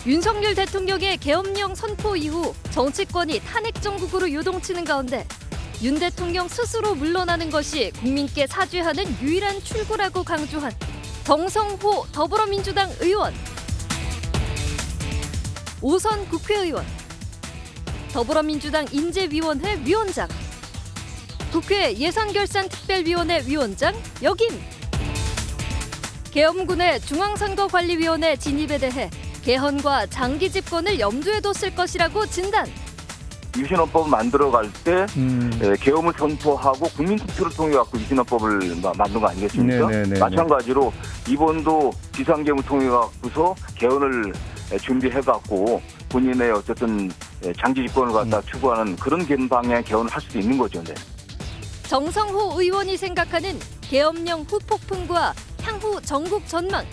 윤석열 대통령의 계엄령 선포 이후 정치권이 탄핵 정국으로 요동치는 가운데 윤 대통령 스스로 물러나는 것이 국민께 사죄하는 유일한 출구라고 강조한 정성호 더불어민주당 의원, 오선 국회의원, 더불어민주당 인재위원회 위원장, 국회 예산결산특별위원회 위원장 역임, 계엄군의 중앙선거관리위원회 진입에 대해 개헌과 장기 집권을 염두에 뒀을 것이라고 진단. 유신헌법을 만들어갈 때 계엄을 선포하고 국민투표를 통해 갖고 유신헌법을 만든 거 아니겠습니까? 네네네. 마찬가지로 이번도 비상계엄을 통해 갖고서 개헌을 준비해 갖고 본인의 어쨌든 장기 집권을 갖다 추구하는 그런 방향의 개헌을 할 수도 있는 거죠. 네. 정성호 의원이 생각하는 계엄령 후폭풍과 향후 전국 전망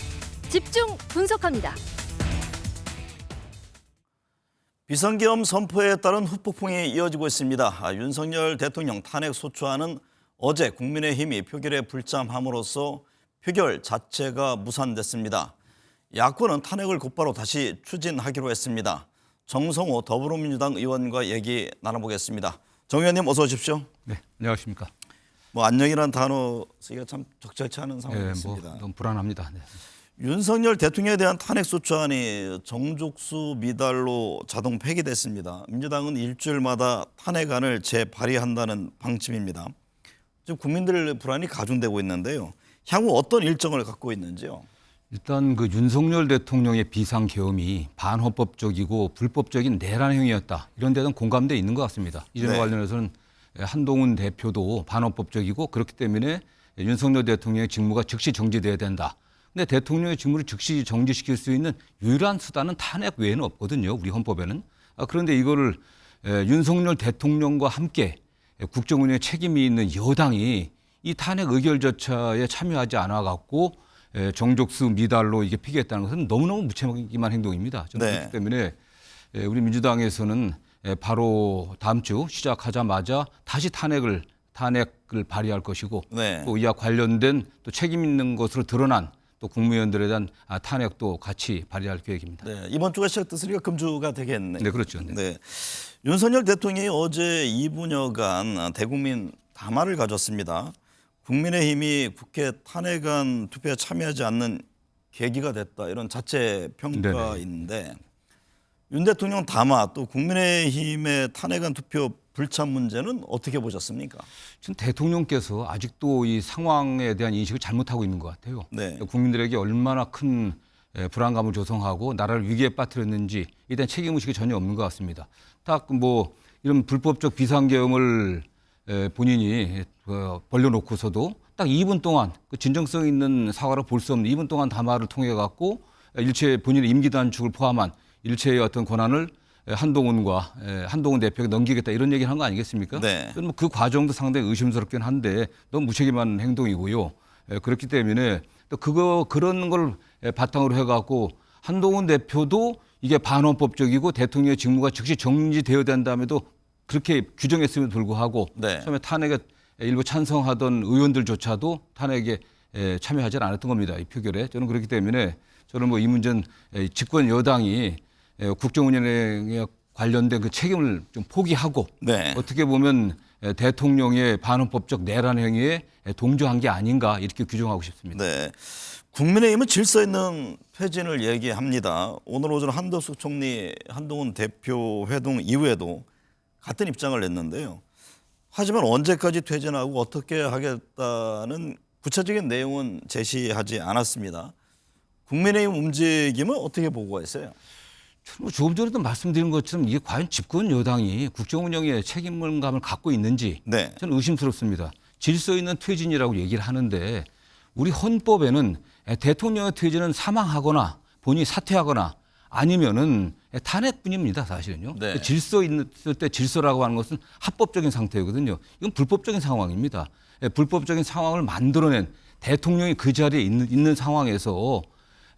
집중 분석합니다. 비상계엄 선포에 따른 후폭풍이 이어지고 있습니다. 윤석열 대통령 탄핵 소추안은 어제 국민의힘이 표결에 불참함으로써 표결 자체가 무산됐습니다. 야권은 탄핵을 곧바로 다시 추진하기로 했습니다. 정성호 더불어민주당 의원과 얘기 나눠보겠습니다. 정 의원님 어서 오십시오. 네, 안녕하십니까. 안녕이라는 단어 쓰기가 참 적절치 않은 상황이었습니다. 너무 불안합니다. 네. 윤석열 대통령에 대한 탄핵 소추안이 정족수 미달로 자동 폐기됐습니다. 민주당은 일주일마다 탄핵안을 재발의한다는 방침입니다. 지금 국민들 불안이 가중되고 있는데요. 향후 어떤 일정을 갖고 있는지요? 일단 그 윤석열 대통령의 비상계엄이 반헌법적이고 불법적인 내란 행위였다. 이런 데는 공감대 있는 것 같습니다. 이전에 관련해서는 한동훈 대표도 반헌법적이고 그렇기 때문에 윤석열 대통령의 직무가 즉시 정지돼야 된다. 근데 대통령의 직무를 즉시 정지시킬 수 있는 유일한 수단은 탄핵 외에는 없거든요. 우리 헌법에는. 그런데 이거를 윤석열 대통령과 함께 국정운영에 책임이 있는 여당이 이 탄핵 의결 절차에 참여하지 않아 갖고 정족수 미달로 이게 피겠다는 것은 너무너무 무책임한 행동입니다. 저는 그렇기 때문에 우리 민주당에서는 바로 다음 주 시작하자마자 다시 탄핵을 발의할 것이고 또 이와 관련된 또 책임 있는 것으로 드러난 또 국무위원들에 대한 탄핵도 같이 발의할 계획입니다. 네, 이번 주가 시작됐으니까 금주가 되겠네요. 네, 그렇죠. 네. 윤석열 대통령이 어제 2분여간 대국민 담화를 가졌습니다. 국민의힘이 국회 탄핵안 투표에 참여하지 않는 계기가 됐다. 이런 자체 평가인데 윤 대통령 담화 또 국민의힘의 탄핵안 투표 불참 문제는 어떻게 보셨습니까? 지금 대통령께서 아직도 이 상황에 대한 인식을 잘못하고 있는 것 같아요. 네. 국민들에게 얼마나 큰 불안감을 조성하고 나라를 위기에 빠뜨렸는지 일단 책임의식이 전혀 없는 것 같습니다. 딱 뭐 이런 불법적 비상계엄을 본인이 벌려놓고서도 딱 2분 동안 그 진정성 있는 사과를 볼 수 없는 2분 동안 담화를 통해 갖고 일체 본인의 임기 단축을 포함한 일체의 어떤 권한을 한동훈 대표에게 넘기겠다 이런 얘기를 한 거 아니겠습니까? 네. 그 과정도 상당히 의심스럽긴 한데 너무 무책임한 행동이고요. 그렇기 때문에 또 그런 걸 바탕으로 해갖고 한동훈 대표도 이게 반헌법적이고 대통령의 직무가 즉시 정지되어야 된다면도 그렇게 규정했음에도 불구하고 처음에 탄핵에 일부 찬성하던 의원들조차도 탄핵에 참여하지 않았던 겁니다. 이 표결에. 저는 그렇기 때문에 저는 이 문제는 집권 여당이 국정운영에 관련된 그 책임을 좀 포기하고 어떻게 보면 대통령의 반헌법적 내란 행위에 동조한 게 아닌가 이렇게 규정하고 싶습니다. 네. 국민의힘은 질서 있는 퇴진을 얘기합니다. 오늘 오전 한덕수 총리, 한동훈 대표 회동 이후에도 같은 입장을 냈는데요. 하지만 언제까지 퇴진하고 어떻게 하겠다는 구체적인 내용은 제시하지 않았습니다. 국민의힘 움직임은 어떻게 보고 있어요? 조금 전에도 말씀드린 것처럼 이게 과연 집권 여당이 국정운영에 책임감을 갖고 있는지 저는 의심스럽습니다. 질서 있는 퇴진이라고 얘기를 하는데 우리 헌법에는 대통령의 퇴진은 사망하거나 본인이 사퇴하거나 아니면은 탄핵뿐입니다. 사실은요. 질서 있을 때 질서라고 하는 것은 합법적인 상태거든요. 이건 불법적인 상황입니다. 불법적인 상황을 만들어낸 대통령이 그 자리에 있는 상황에서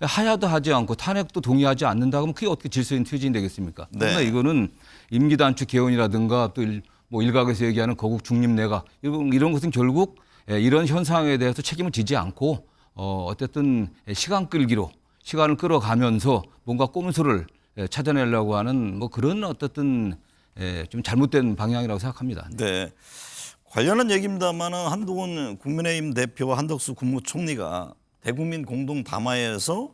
하야도 하지 않고 탄핵도 동의하지 않는다 그러면 그게 어떻게 질서 있는 퇴진이 되겠습니까? 그러나 이거는 임기 단축 개헌이라든가 또 일각에서 얘기하는 거국 중립내각 이런 것은 결국 이런 현상에 대해서 책임을 지지 않고 어쨌든 시간을 끌어가면서 뭔가 꼼수를 찾아내려고 하는 뭐 그런 어떻든 좀 잘못된 방향이라고 생각합니다. 네. 관련한 얘기입니다만 한동훈 국민의힘 대표와 한덕수 국무총리가 대국민 공동 담화에서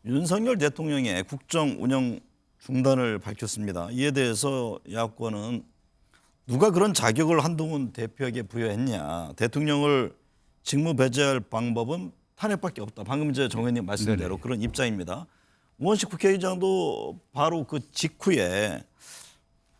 윤석열 대통령의 국정 운영 중단을 밝혔습니다. 이에 대해서 야권은 누가 그런 자격을 한동훈 대표에게 부여했냐. 대통령을 직무 배제할 방법은 탄핵밖에 없다. 방금 이제 정 의원님 말씀대로 네네. 그런 입장입니다. 우원식 국회의장도 바로 그 직후에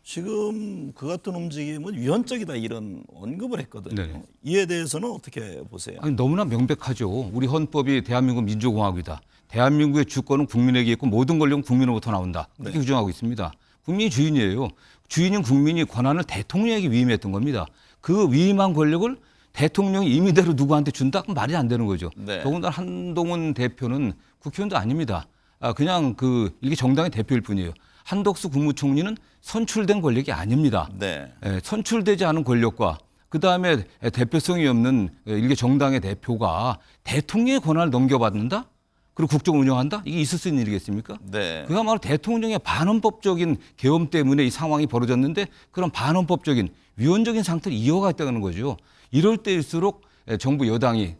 지금 그 같은 움직임은 위헌적이다 이런 언급을 했거든요. 네네. 이에 대해서는 어떻게 보세요? 아니, 너무나 명백하죠. 우리 헌법이 대한민국 민주공화국이다. 대한민국의 주권은 국민에게 있고 모든 권력은 국민으로부터 나온다. 그렇게 네. 규정하고 있습니다. 국민이 주인이에요. 주인인 국민이 권한을 대통령에게 위임했던 겁니다. 그 위임한 권력을 대통령이 임의대로 누구한테 준다? 그럼 말이 안 되는 거죠. 네. 더군다나 한동훈 대표는 국회의원도 아닙니다. 그냥 이게 정당의 대표일 뿐이에요. 한덕수 국무총리는 선출된 권력이 아닙니다. 네. 선출되지 않은 권력과 그다음에 대표성이 없는 일개 정당의 대표가 대통령의 권한을 넘겨받는다? 그리고 국정을 운영한다? 이게 있을 수 있는 일이겠습니까? 네. 그야말로 대통령의 반헌법적인 계엄 때문에 이 상황이 벌어졌는데 그런 반헌법적인 위헌적인 상태를 이어갔다는 거죠. 이럴 때일수록 정부 여당이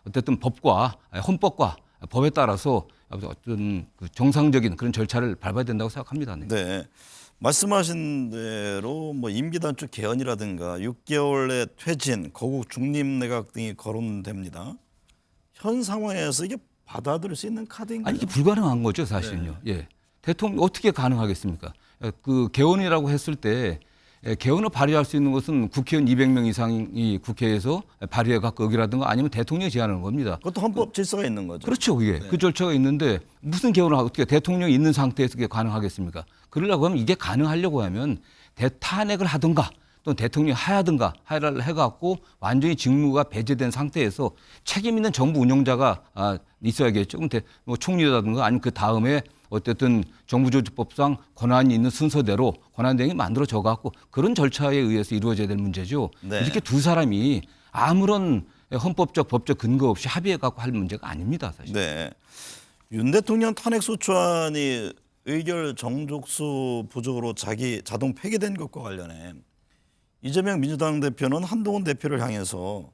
어쨌든 법과 헌법과 법에 따라서 어떤 그 정상적인 그런 절차를 밟아야 된다고 생각합니다. 네. 네. 말씀하신 대로 뭐 임기 단축 개헌이라든가 6개월의 퇴진, 거국 중립 내각 등이 거론됩니다. 현 상황에서 이게 받아들일 수 있는 카드인가요? 아니 이게 불가능한 거죠, 사실은요. 예. 대통령 어떻게 가능하겠습니까? 그 개헌이라고 했을 때 개헌을 발의할 수 있는 것은 국회의원 200명 이상이 국회에서 발의해 갖고 여기라든가 아니면 대통령이 제안하는 겁니다. 그것도 헌법 질서가 있는 거죠. 그렇죠, 그게. 그 절차가 있는데 무슨 개헌을 어떻게 대통령이 있는 상태에서 그게 가능하겠습니까? 그러려고 하면 이게 가능하려고 하면 탄핵을 하든가 또는 대통령이 하야든가 하야를 해갖고 완전히 직무가 배제된 상태에서 책임 있는 정부 운영자가 있어야겠죠. 그럼 뭐 총리라든가 아니면 그 다음에 어쨌든 정부조직법상 권한이 있는 순서대로 권한대행이 만들어져 갖고 그런 절차에 의해서 이루어져야 될 문제죠. 네. 이렇게 두 사람이 아무런 헌법적 법적 근거 없이 합의해 갖고 할 문제가 아닙니다, 사실. 네. 윤 대통령 탄핵 소추안이 의결 정족수 부족으로 자동 폐기된 것과 관련해 이재명 민주당 대표는 한동훈 대표를 향해서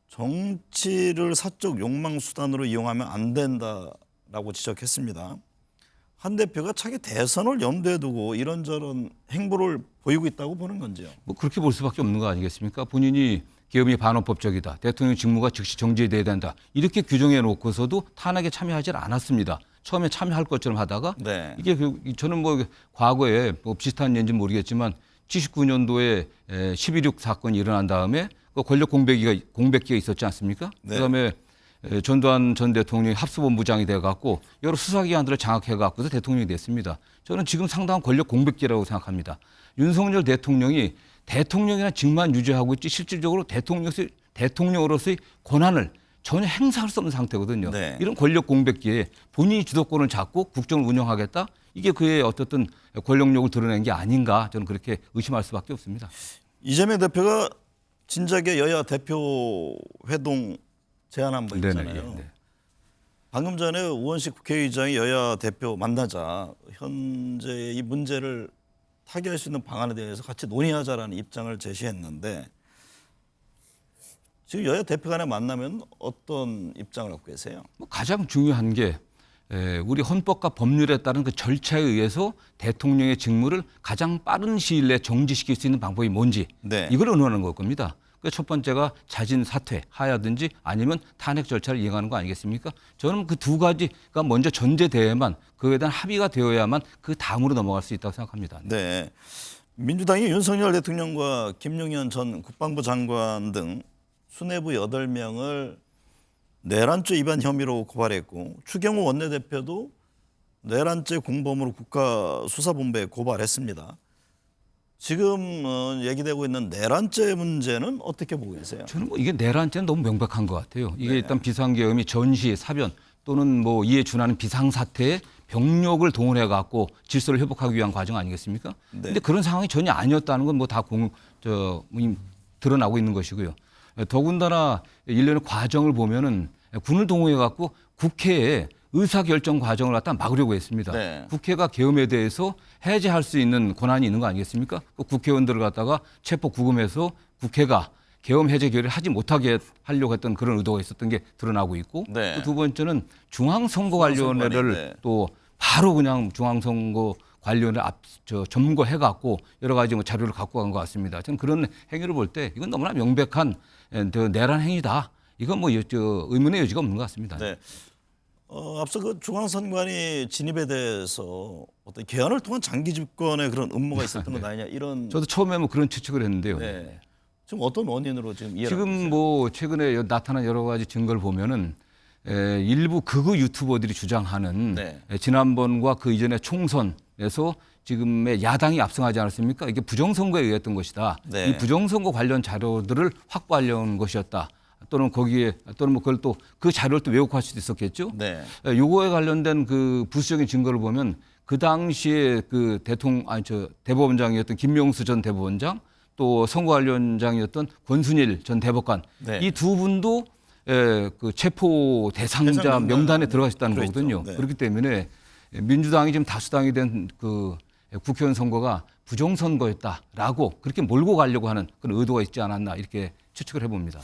정치를 사적 욕망 수단으로 이용하면 안 된다라고 지적했습니다. 한 대표가 차기 대선을 염두에 두고 이런저런 행보를 보이고 있다고 보는 건지요? 뭐 그렇게 볼 수밖에 없는 거 아니겠습니까? 본인이 계엄이 반헌법적이다. 대통령 직무가 즉시 정지돼야 된다. 이렇게 규정해 놓고서도 탄핵에 참여하지 않았습니다. 처음에 참여할 것처럼 하다가 네. 이게 저는 뭐 과거에 뭐 비슷한 예인지는 모르겠지만 79년도에 11.6 사건이 일어난 다음에 그 권력 공백기가 있었지 않습니까? 네. 그다음에 전두환 전 대통령이 합수본부장이 돼갖고 여러 수사기관들을 장악해갖고서 대통령이 됐습니다. 저는 지금 상당한 권력 공백기라고 생각합니다. 윤석열 대통령이 대통령이나 직만 유지하고 있지 실질적으로 대통령으로서의 권한을 전혀 행사할 수 없는 상태거든요. 네. 이런 권력 공백기에 본인이 주도권을 잡고 국정을 운영하겠다? 이게 그의 어떻든 권력력을 드러낸 게 아닌가 저는 그렇게 의심할 수밖에 없습니다. 이재명 대표가 진작에 여야 대표 회동 제안한 바 있잖아요. 네네, 네. 방금 전에 우원식 국회의장이 여야 대표 만나자 현재 이 문제를 타개할 수 있는 방안에 대해서 같이 논의하자라는 입장을 제시했는데 지금 여야 대표 간에 만나면 어떤 입장을 갖고 계세요? 뭐 가장 중요한 게 우리 헌법과 법률에 따른 그 절차에 의해서 대통령의 직무를 가장 빠른 시일 내에 정지시킬 수 있는 방법이 뭔지 네. 이걸 의논하는 걸 겁니다. 첫 번째가 자진 사퇴 하야든지 아니면 탄핵 절차를 이행하는 거 아니겠습니까? 저는 그 두 가지가 먼저 전제돼야만 그에 대한 합의가 되어야만 그 다음으로 넘어갈 수 있다고 생각합니다. 네. 민주당이 윤석열 대통령과 김용현 전 국방부 장관 등 수뇌부 8명을 내란죄 위반 혐의로 고발했고 추경호 원내대표도 내란죄 공범으로 국가수사본부에 고발했습니다. 지금 얘기되고 있는 내란죄 문제는 어떻게 보고 계세요? 저는 뭐 이게 내란죄는 너무 명백한 것 같아요. 이게 일단 비상계엄이 전시, 사변 또는 뭐 이에 준하는 비상사태에 병력을 동원해 갖고 질서를 회복하기 위한 과정 아니겠습니까? 네. 근데 그런 상황이 전혀 아니었다는 건 뭐 다 드러나고 있는 것이고요. 더군다나 일련의 과정을 보면은 군을 동원해 갖고 국회에 의사결정 과정을 갖다 막으려고 했습니다. 네. 국회가 계엄에 대해서 해제할 수 있는 권한이 있는 거 아니겠습니까? 그 국회의원들을 갖다가 체포 구금해서 국회가 계엄 해제 결의를 하지 못하게 하려고 했던 그런 의도가 있었던 게 드러나고 있고 네. 또 두 번째는 중앙선거관리위원회를 중앙선거관리, 네. 또 바로 그냥 중앙선거관리위원회 점거해 갖고 여러 가지 뭐 자료를 갖고 간 것 같습니다. 저는 그런 행위를 볼 때 이건 너무나 명백한 내란 행위다. 이건 뭐 의문의 여지가 없는 것 같습니다. 네. 앞서 그 중앙선관위 진입에 대해서 어떤 개헌을 통한 장기 집권의 그런 음모가 있었던 건 아니냐 이런. 저도 처음에 뭐 그런 추측을 했는데요. 네. 지금 어떤 원인으로 지금 이해를 하고 지금 있어요? 뭐 최근에 나타난 여러 가지 증거를 보면은 일부 극우 유튜버들이 주장하는 네. 지난번과 그 이전의 총선에서 지금의 야당이 압승하지 않았습니까? 이게 부정선거에 의했던 것이다. 네. 이 부정선거 관련 자료들을 확보하려는 것이었다. 또는 거기에 또는 뭐 그걸 또 그 자료를 또 왜곡할 수도 있었겠죠. 네. 요거에 관련된 그 부수적인 증거를 보면 그 당시에 그 대법원장이었던 김명수 전 대법원장 또 선거관리위원장이었던 권순일 전 대법관 네. 이 두 분도 그 체포 대상자 대상 명단에 들어가셨다는 들어있죠. 거거든요. 네. 그렇기 때문에 민주당이 지금 다수당이 된 그 국회의원 선거가 부정선거였다라고 그렇게 몰고 가려고 하는 그런 의도가 있지 않았나 이렇게 추측을 해봅니다.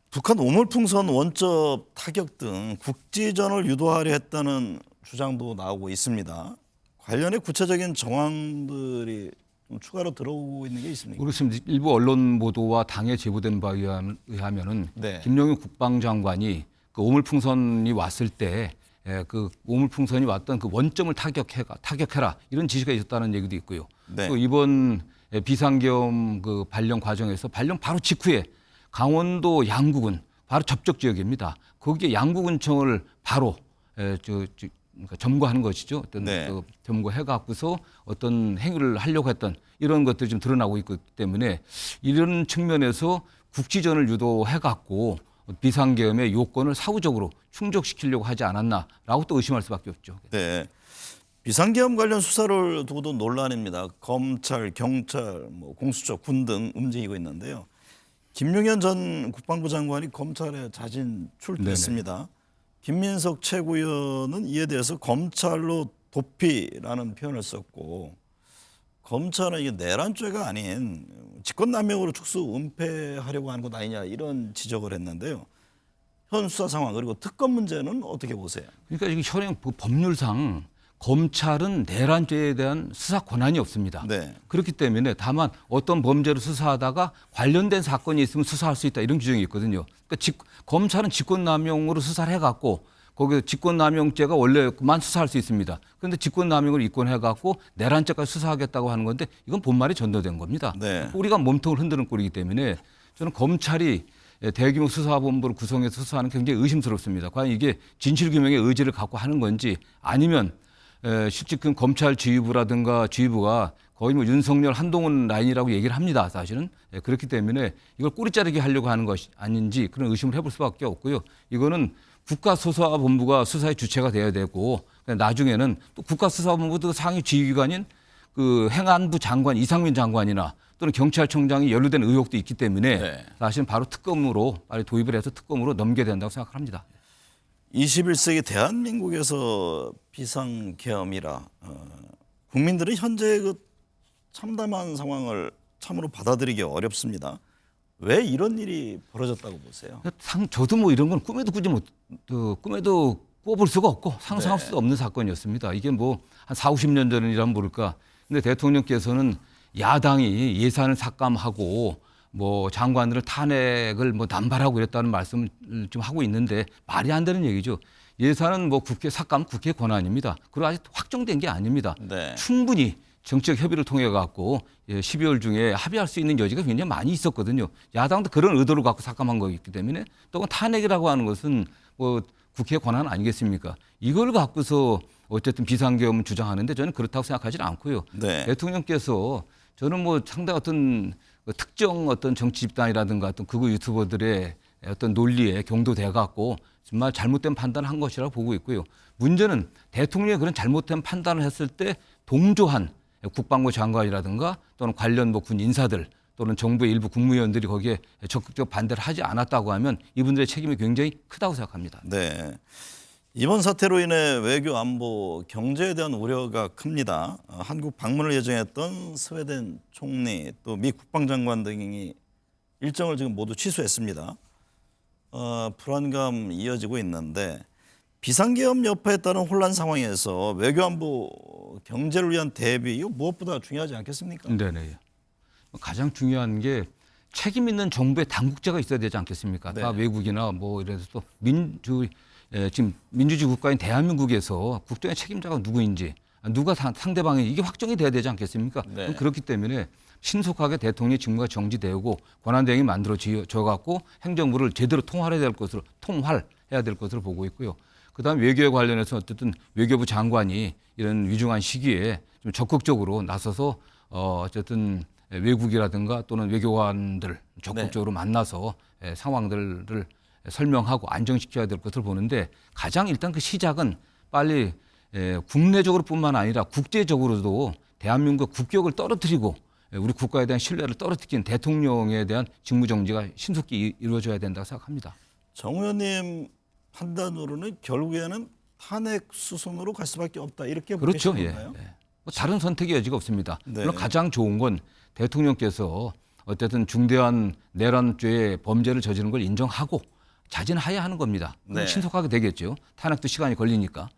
북한 우물풍선 원적 타격 등 국지전을 유도하려 했다는 주장도 나오고 있습니다. 관련해 구체적인 정황들이 좀 추가로 들어오고 있는 게 있습니까? 그렇습니다. 일부 언론 보도와 당에 제보된 바에 의하면은 네. 김영윤 국방장관이 그 오물풍선이 왔을 때 그 오물풍선이 왔던 그 원점을 타격해라 이런 지시가 있었다는 얘기도 있고요. 네. 또 이번 비상계엄 그 발령 과정에서 발령 바로 직후에 강원도 양구군 바로 접촉 지역입니다. 거기에 양구군청을 바로 그러니까 점거하는 것이죠. 어떤 네. 그 점거해 갖고서 어떤 행위를 하려고 했던 이런 것들이 좀 드러나고 있기 때문에 이런 측면에서 국지전을 유도해 갖고 비상계엄의 요건을 사후적으로 충족시키려고 하지 않았나라고 또 의심할 수밖에 없죠. 네. 비상계엄 관련 수사를 두고도 논란입니다. 검찰, 경찰, 뭐 공수처, 군 등 움직이고 있는데요. 김용현 전 국방부 장관이 검찰에 자진 출두했습니다. 김민석 최고위원은 이에 대해서 검찰로 도피라는 표현을 썼고 검찰은 이게 내란죄가 아닌 직권남용으로 축소 은폐하려고 하는 것 아니냐 이런 지적을 했는데요. 현 수사 상황 그리고 특검 문제는 어떻게 보세요? 그러니까 지금 현행 법률상 검찰은 내란죄에 대한 수사 권한이 없습니다. 네. 그렇기 때문에 다만 어떤 범죄를 수사하다가 관련된 사건이 있으면 수사할 수 있다 이런 규정이 있거든요. 그러니까 검찰은 직권남용으로 수사를 해갖고 거기서 직권남용죄가 원래만 수사할 수 있습니다. 그런데 직권남용을 입건해갖고 내란죄까지 수사하겠다고 하는 건데 이건 본말이 전도된 겁니다. 네. 우리가 몸통을 흔드는 꼴이기 때문에 저는 검찰이 대규모 수사본부를 구성해서 수사하는 게 굉장히 의심스럽습니다. 과연 이게 진실규명의 의지를 갖고 하는 건지 아니면 실제 그 검찰 지휘부라든가 지휘부가 거의 뭐 윤석열 한동훈 라인이라고 얘기를 합니다. 사실은 그렇기 때문에 이걸 꼬리 자르기 하려고 하는 것이 아닌지 그런 의심을 해볼 수밖에 없고요. 이거는 국가수사본부가 수사의 주체가 돼야 되고 나중에는 또 국가수사본부도 상위 지휘기관인 그 행안부 장관 이상민 장관이나 또는 경찰청장이 연루된 의혹도 있기 때문에 네. 사실은 바로 특검으로 빨리 도입을 해서 특검으로 넘겨야 된다고 생각합니다. 21세기 대한민국에서 비상계엄이라 국민들은 현재 그 참담한 상황을 참으로 받아들이기 어렵습니다. 왜 이런 일이 벌어졌다고 보세요? 저도 뭐 이런 건 꿈에도 꿔볼 수가 없고 상상할 네. 수 없는 사건이었습니다. 이게 뭐 한 40~50년 전이라면 모를까. 근데 대통령께서는 야당이 예산을 삭감하고 뭐 장관들을 탄핵을 뭐 남발하고 이랬다는 말씀을 좀 하고 있는데 말이 안 되는 얘기죠. 예산은 뭐 국회 삭감 국회 권한입니다. 그리고 아직 확정된 게 아닙니다. 네. 충분히 정책 협의를 통해 갖고 12월 중에 합의할 수 있는 여지가 굉장히 많이 있었거든요. 야당도 그런 의도를 갖고 삭감한 거기 때문에 또 탄핵이라고 하는 것은 뭐 국회 권한 아니겠습니까? 이걸 갖고서 어쨌든 비상계엄을 주장하는데 저는 그렇다고 생각하지는 않고요. 네. 대통령께서 저는 뭐 상당히 어떤 특정 어떤 정치 집단이라든가 어떤 극우 유튜버들의 어떤 논리에 경도돼 갖고 정말 잘못된 판단을 한 것이라고 보고 있고요. 문제는 대통령이 그런 잘못된 판단을 했을 때 동조한 국방부 장관이라든가 또는 관련 뭐 군 인사들 또는 정부의 일부 국무위원들이 거기에 적극적 반대를 하지 않았다고 하면 이분들의 책임이 굉장히 크다고 생각합니다. 네. 이번 사태로 인해 외교, 안보, 경제에 대한 우려가 큽니다. 한국 방문을 예정했던 스웨덴 총리 또 미 국방장관 등이 일정을 지금 모두 취소했습니다. 불안감 이어지고 있는데 비상계엄 여파에 따른 혼란 상황에서 외교, 안보, 경제를 위한 대비 이거 무엇보다 중요하지 않겠습니까? 네네. 가장 중요한 게 책임 있는 정부의 당국자가 있어야 되지 않겠습니까? 네. 다 외국이나 뭐 이래서 또 지금 민주주의 국가인 대한민국에서 국정의 책임자가 누구인지 누가 상대방이 이게 확정이 돼야 되지 않겠습니까? 네. 그렇기 때문에 신속하게 대통령의 직무가 정지되고 권한대행이 만들어져 갖고 행정부를 제대로 통할해야 될 것으로 보고 있고요. 그다음 외교에 관련해서 어쨌든 외교부 장관이 이런 위중한 시기에 좀 적극적으로 나서서 어쨌든 외국이라든가 또는 외교관들 적극적으로 만나서 상황들을 설명하고 안정시켜야 될 것을 보는데 가장 일단 그 시작은 빨리 국내적으로뿐만 아니라 국제적으로도 대한민국 국격을 떨어뜨리고 우리 국가에 대한 신뢰를 떨어뜨린 대통령에 대한 직무정지가 신속히 이루어져야 된다고 생각합니다. 정 의원님 판단으로는 결국에는 탄핵 수순으로 갈 수밖에 없다 이렇게 그렇죠. 보시는 예. 건가요? 뭐 다른 선택의 여지가 없습니다. 네. 물론 가장 좋은 건 대통령께서 어쨌든 중대한 내란죄의 범죄를 저지른 걸 인정하고 자진하야 하는 겁니다. 그럼 네. 신속하게 되겠죠. 탄핵도 시간이 걸리니까.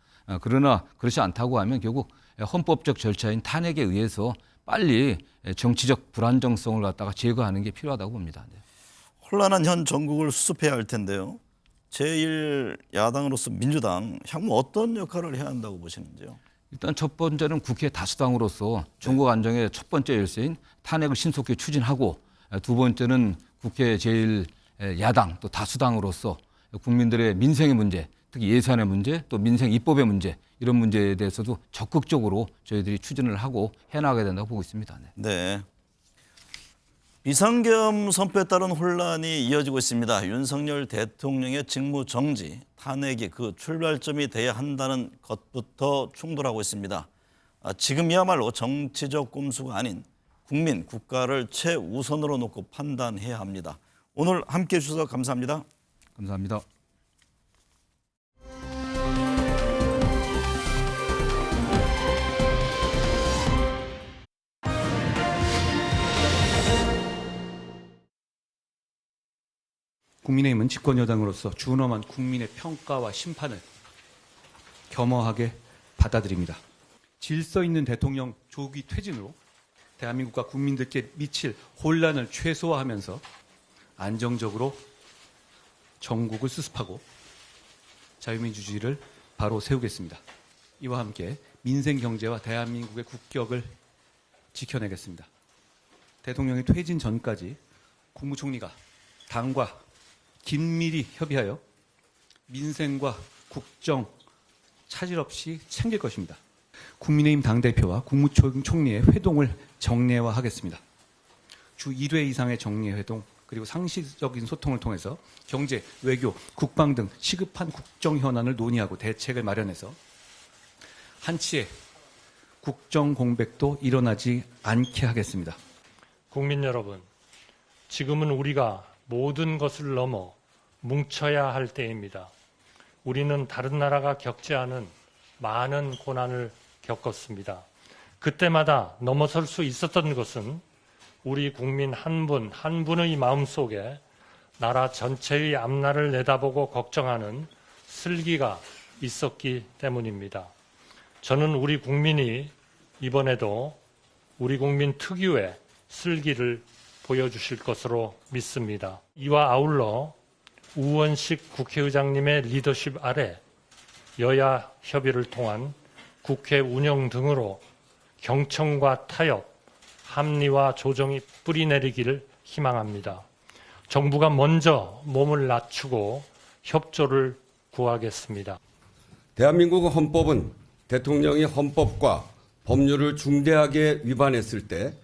그러나 그렇지 않다고 하면 결국 헌법적 절차인 탄핵에 의해서 빨리 정치적 불안정성을 갖다가 제거하는 게 필요하다고 봅니다. 네. 혼란한 현 정국을 수습해야 할 텐데요. 제1야당으로서 민주당 향후 어떤 역할을 해야 한다고 보시는지요? 일단 첫 번째는 국회 다수당으로서 전국 안정의 첫 번째 열쇠인 탄핵을 신속히 추진하고 두 번째는 국회 제1야당 또 다수당으로서 국민들의 민생의 문제, 특히 예산의 문제, 또 민생 입법의 문제 이런 문제에 대해서도 적극적으로 저희들이 추진을 하고 해나가야 된다고 보고 있습니다. 네. 네. 비상계엄 선포에 따른 혼란이 이어지고 있습니다. 윤석열 대통령의 직무 정지, 탄핵이 그 출발점이 돼야 한다는 것부터 충돌하고 있습니다. 지금이야말로 정치적 꼼수가 아닌 국민, 국가를 최우선으로 놓고 판단해야 합니다. 오늘 함께해 주셔서 감사합니다. 감사합니다. 국민의힘은 집권여당으로서 준엄한 국민의 평가와 심판을 겸허하게 받아들입니다. 질서 있는 대통령 조기 퇴진으로 대한민국과 국민들께 미칠 혼란을 최소화하면서 안정적으로 정국을 수습하고 자유민주주의를 바로 세우겠습니다. 이와 함께 민생 경제와 대한민국의 국격을 지켜내겠습니다. 대통령이 퇴진 전까지 국무총리가 당과 긴밀히 협의하여 민생과 국정 차질 없이 챙길 것입니다. 국민의힘 당대표와 국무총리의 회동을 정례화하겠습니다. 주 1회 이상의 정례회동 그리고 상시적인 소통을 통해서 경제, 외교, 국방 등 시급한 국정 현안을 논의하고 대책을 마련해서 한치의 국정 공백도 일어나지 않게 하겠습니다. 국민 여러분, 지금은 우리가 모든 것을 넘어 뭉쳐야 할 때입니다. 우리는 다른 나라가 겪지 않은 많은 고난을 겪었습니다. 그때마다 넘어설 수 있었던 것은 우리 국민 한 분 한 분의 마음속에 나라 전체의 앞날을 내다보고 걱정하는 슬기가 있었기 때문입니다. 저는 우리 국민이 이번에도 우리 국민 특유의 슬기를 보여주실 것으로 믿습니다. 이와 아울러 우원식 국회의장님의 리더십 아래 여야 협의를 통한 국회 운영 등으로 경청과 타협, 합리와 조정이 뿌리내리기를 희망합니다. 정부가 먼저 몸을 낮추고 협조를 구하겠습니다. 대한민국 헌법은 대통령이 헌법과 법률을 중대하게 위반했을 때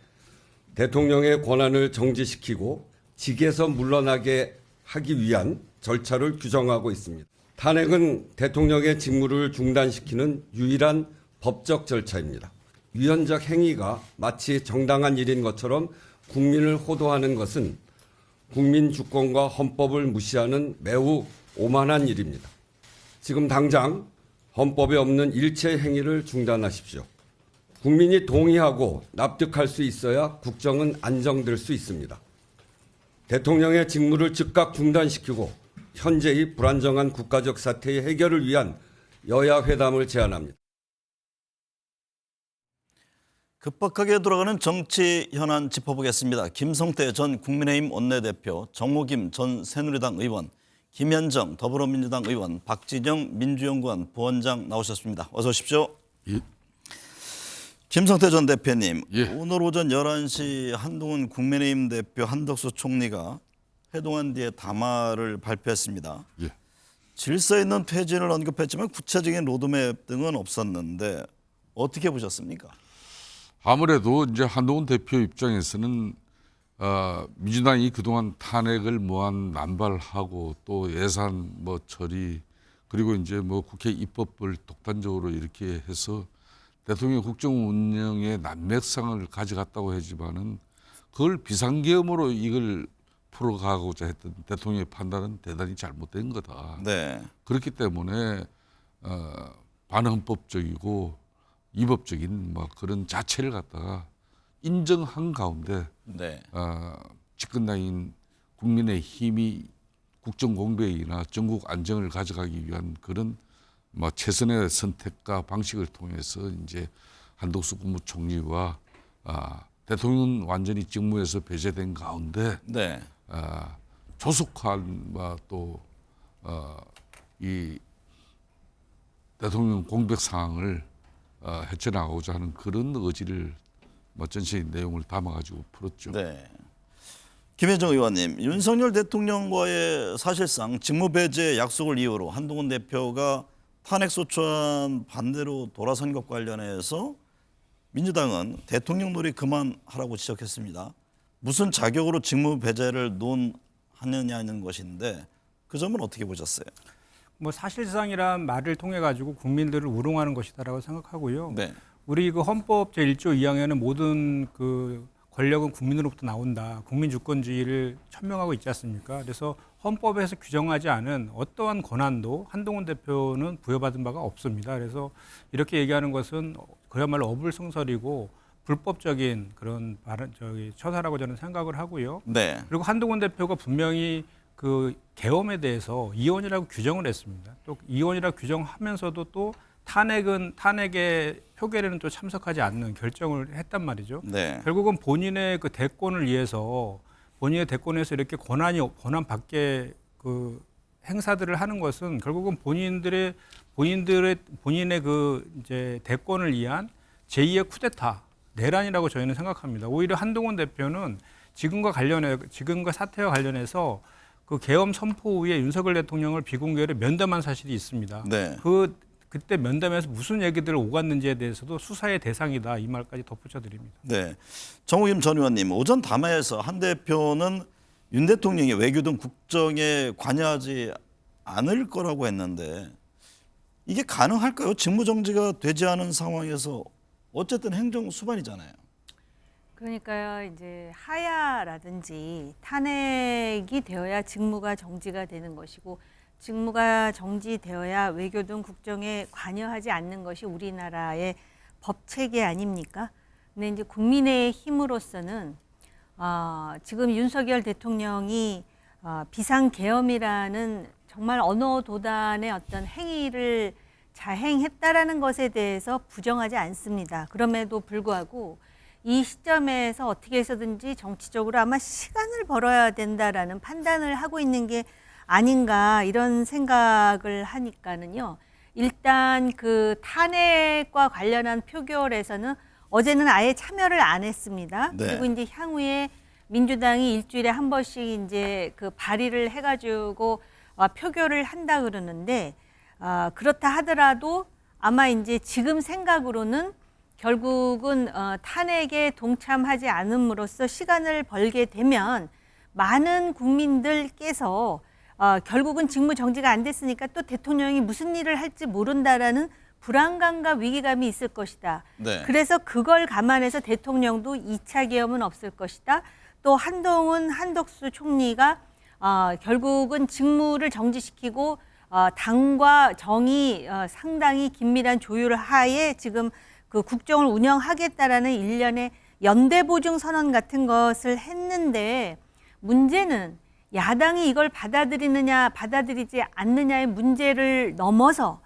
대통령의 권한을 정지시키고 직에서 물러나게 하기 위한 절차를 규정하고 있습니다. 탄핵은 대통령의 직무를 중단시키는 유일한 법적 절차입니다. 위헌적 행위가 마치 정당한 일인 것처럼 국민을 호도하는 것은 국민 주권과 헌법을 무시하는 매우 오만한 일입니다. 지금 당장 헌법에 없는 일체 행위를 중단하십시오. 국민이 동의하고 납득할 수 있어야 국정은 안정될 수 있습니다. 대통령의 직무를 즉각 중단시키고 현재의 불안정한 국가적 사태의 해결을 위한 여야 회담을 제안합니다. 급박하게 돌아가는 정치 현안 짚어보겠습니다. 김성태 전 국민의힘 원내대표, 정호김 전 새누리당 의원, 김현정 더불어민주당 의원, 박진영 민주연구원 부원장 나오셨습니다. 어서 오십시오. 예. 김성태 전 대표님, 예. 오늘 오전 11시 한동훈 국민의힘 대표, 한덕수 총리가 회동한 뒤에 담화를 발표했습니다. 예. 질서 있는 퇴진을 언급했지만 구체적인 로드맵 등은 없었는데 어떻게 보셨습니까? 아무래도 이제 한동훈 대표 입장에서는 민주당이 그동안 탄핵을 무한 남발하고 또 예산 처리 그리고 이제 국회 입법을 독단적으로 이렇게 해서 대통령 국정 운영의 난맥상을 가져갔다고 하지만은 그걸 비상계엄으로 이걸 풀어가고자 했던 대통령의 판단은 대단히 잘못된 거다. 네. 그렇기 때문에 반헌법적이고 위법적인 그런 자체를 갖다가 인정한 가운데 네. 집권당인 국민의힘이 국정 공백이나 전국 안정을 가져가기 위한 그런 최선의 선택과 방식을 통해서 이제 한덕수 국무총리와 대통령은 완전히 직무에서 배제된 가운데 네. 조속한 또 이 대통령 공백 상황을 헤쳐나가고자 하는 그런 의지를 전체의 내용을 담아가지고 풀었죠. 네. 김혜정 의원님, 윤석열 대통령과의 사실상 직무 배제 약속을 이유로 한동훈 대표가 탄핵소추안 반대로 돌아선 것 관련해서 민주당은 대통령 놀이 그만하라고 지적했습니다. 무슨 자격으로 직무 배제를 논하느냐는 것인데 그 점은 어떻게 보셨어요? 사실상이란 말을 통해 가지고 국민들을 우롱하는 것이다라고 생각하고요. 네. 우리 그 헌법 제1조 2항에는 모든 그 권력은 국민으로부터 나온다. 국민 주권주의를 천명하고 있지 않습니까? 그래서 헌법에서 규정하지 않은 어떠한 권한도 한동훈 대표는 부여받은 바가 없습니다. 그래서 이렇게 얘기하는 것은 그야말로 어불성설이고 불법적인 그런 처사라고 저는 생각을 하고요. 네. 그리고 한동훈 대표가 분명히 그 계엄에 대해서 이원이라고 규정을 했습니다. 또 이원이라고 규정하면서도 또 탄핵의 표결에는 또 참석하지 않는 결정을 했단 말이죠. 네. 결국은 본인의 그 대권을 위해서 본인의 대권에서 이렇게 권한 밖의 그 행사들을 하는 것은 결국은 본인의 그 이제 대권을 위한 제2의 쿠데타 내란이라고 저희는 생각합니다. 오히려 한동훈 대표는 지금과 사태와 관련해서 그 계엄 선포 후에 윤석열 대통령을 비공개로 면담한 사실이 있습니다. 네. 그때 면담에서 무슨 얘기들을 오갔는지에 대해서도 수사의 대상이다. 이 말까지 덧붙여 드립니다. 네. 정우김 전 의원님, 오전 담화에서 한 대표는 윤 대통령이 외교 등 국정에 관여하지 않을 거라고 했는데 이게 가능할까요? 직무정지가 되지 않은 상황에서 어쨌든 행정 수반이잖아요. 그러니까요, 이제 하야라든지 탄핵이 되어야 직무가 정지가 되는 것이고 직무가 정지되어야 외교 등 국정에 관여하지 않는 것이 우리나라의 법 체계 아닙니까? 근데 이제 국민의 힘으로서는 지금 윤석열 대통령이 비상계엄이라는 정말 언어 도단의 어떤 행위를 자행했다라는 것에 대해서 부정하지 않습니다. 그럼에도 불구하고 이 시점에서 어떻게 해서든지 정치적으로 아마 시간을 벌어야 된다라는 판단을 하고 있는 게 아닌가 이런 생각을 하니까는요. 일단 그 탄핵과 관련한 표결에서는 어제는 아예 참여를 안 했습니다. 네. 그리고 이제 향후에 민주당이 일주일에 한 번씩 이제 그 발의를 해가지고 표결을 한다 그러는데 그렇다 하더라도 아마 이제 지금 생각으로는 결국은 탄핵에 동참하지 않음으로써 시간을 벌게 되면 많은 국민들께서 결국은 직무 정지가 안 됐으니까 또 대통령이 무슨 일을 할지 모른다라는 불안감과 위기감이 있을 것이다. 네. 그래서 그걸 감안해서 대통령도 2차 계엄은 없을 것이다. 또 한덕수 총리가 결국은 직무를 정지시키고 당과 정이 상당히 긴밀한 조율 하에 지금 그 국정을 운영하겠다라는 일련의 연대 보증 선언 같은 것을 했는데, 문제는 야당이 이걸 받아들이느냐 받아들이지 않느냐의 문제를 넘어서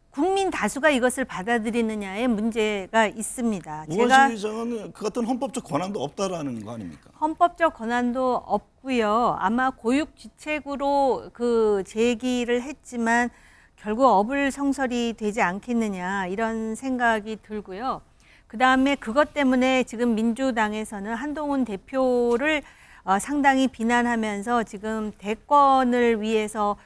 국민 다수가 이것을 받아들이느냐의 문제가 있습니다. 우원식 의장은 그 같은 헌법적 권한도 없다라는 거 아닙니까? 헌법적 권한도 없고요. 아마 고육지책으로 그 제기를 했지만 결국 어불성설이 되지 않겠느냐 이런 생각이 들고요. 그다음에 그것 때문에 지금 민주당에서는 한동훈 대표를 상당히 비난하면서 지금 대권을 위해서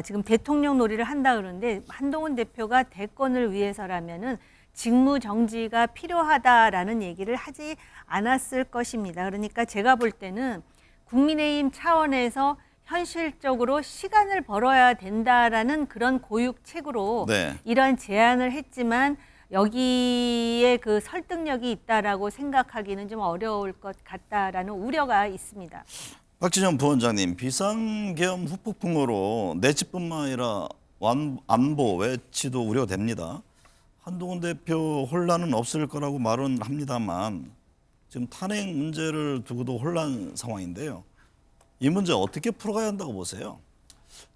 지금 대통령 놀이를 한다 그러는데, 한동훈 대표가 대권을 위해서라면은 직무 정지가 필요하다라는 얘기를 하지 않았을 것입니다. 그러니까 제가 볼 때는 국민의힘 차원에서 현실적으로 시간을 벌어야 된다라는 그런 고육책으로 네. 이러한 제안을 했지만 여기에 그 설득력이 있다라고 생각하기는 좀 어려울 것 같다라는 우려가 있습니다. 박진영 부원장님, 비상계엄 후폭풍으로 내치뿐만 아니라 안보, 외치도 우려됩니다. 한동훈 대표 혼란은 없을 거라고 말은 합니다만 지금 탄핵 문제를 두고도 혼란 상황인데요. 이 문제 어떻게 풀어가야 한다고 보세요?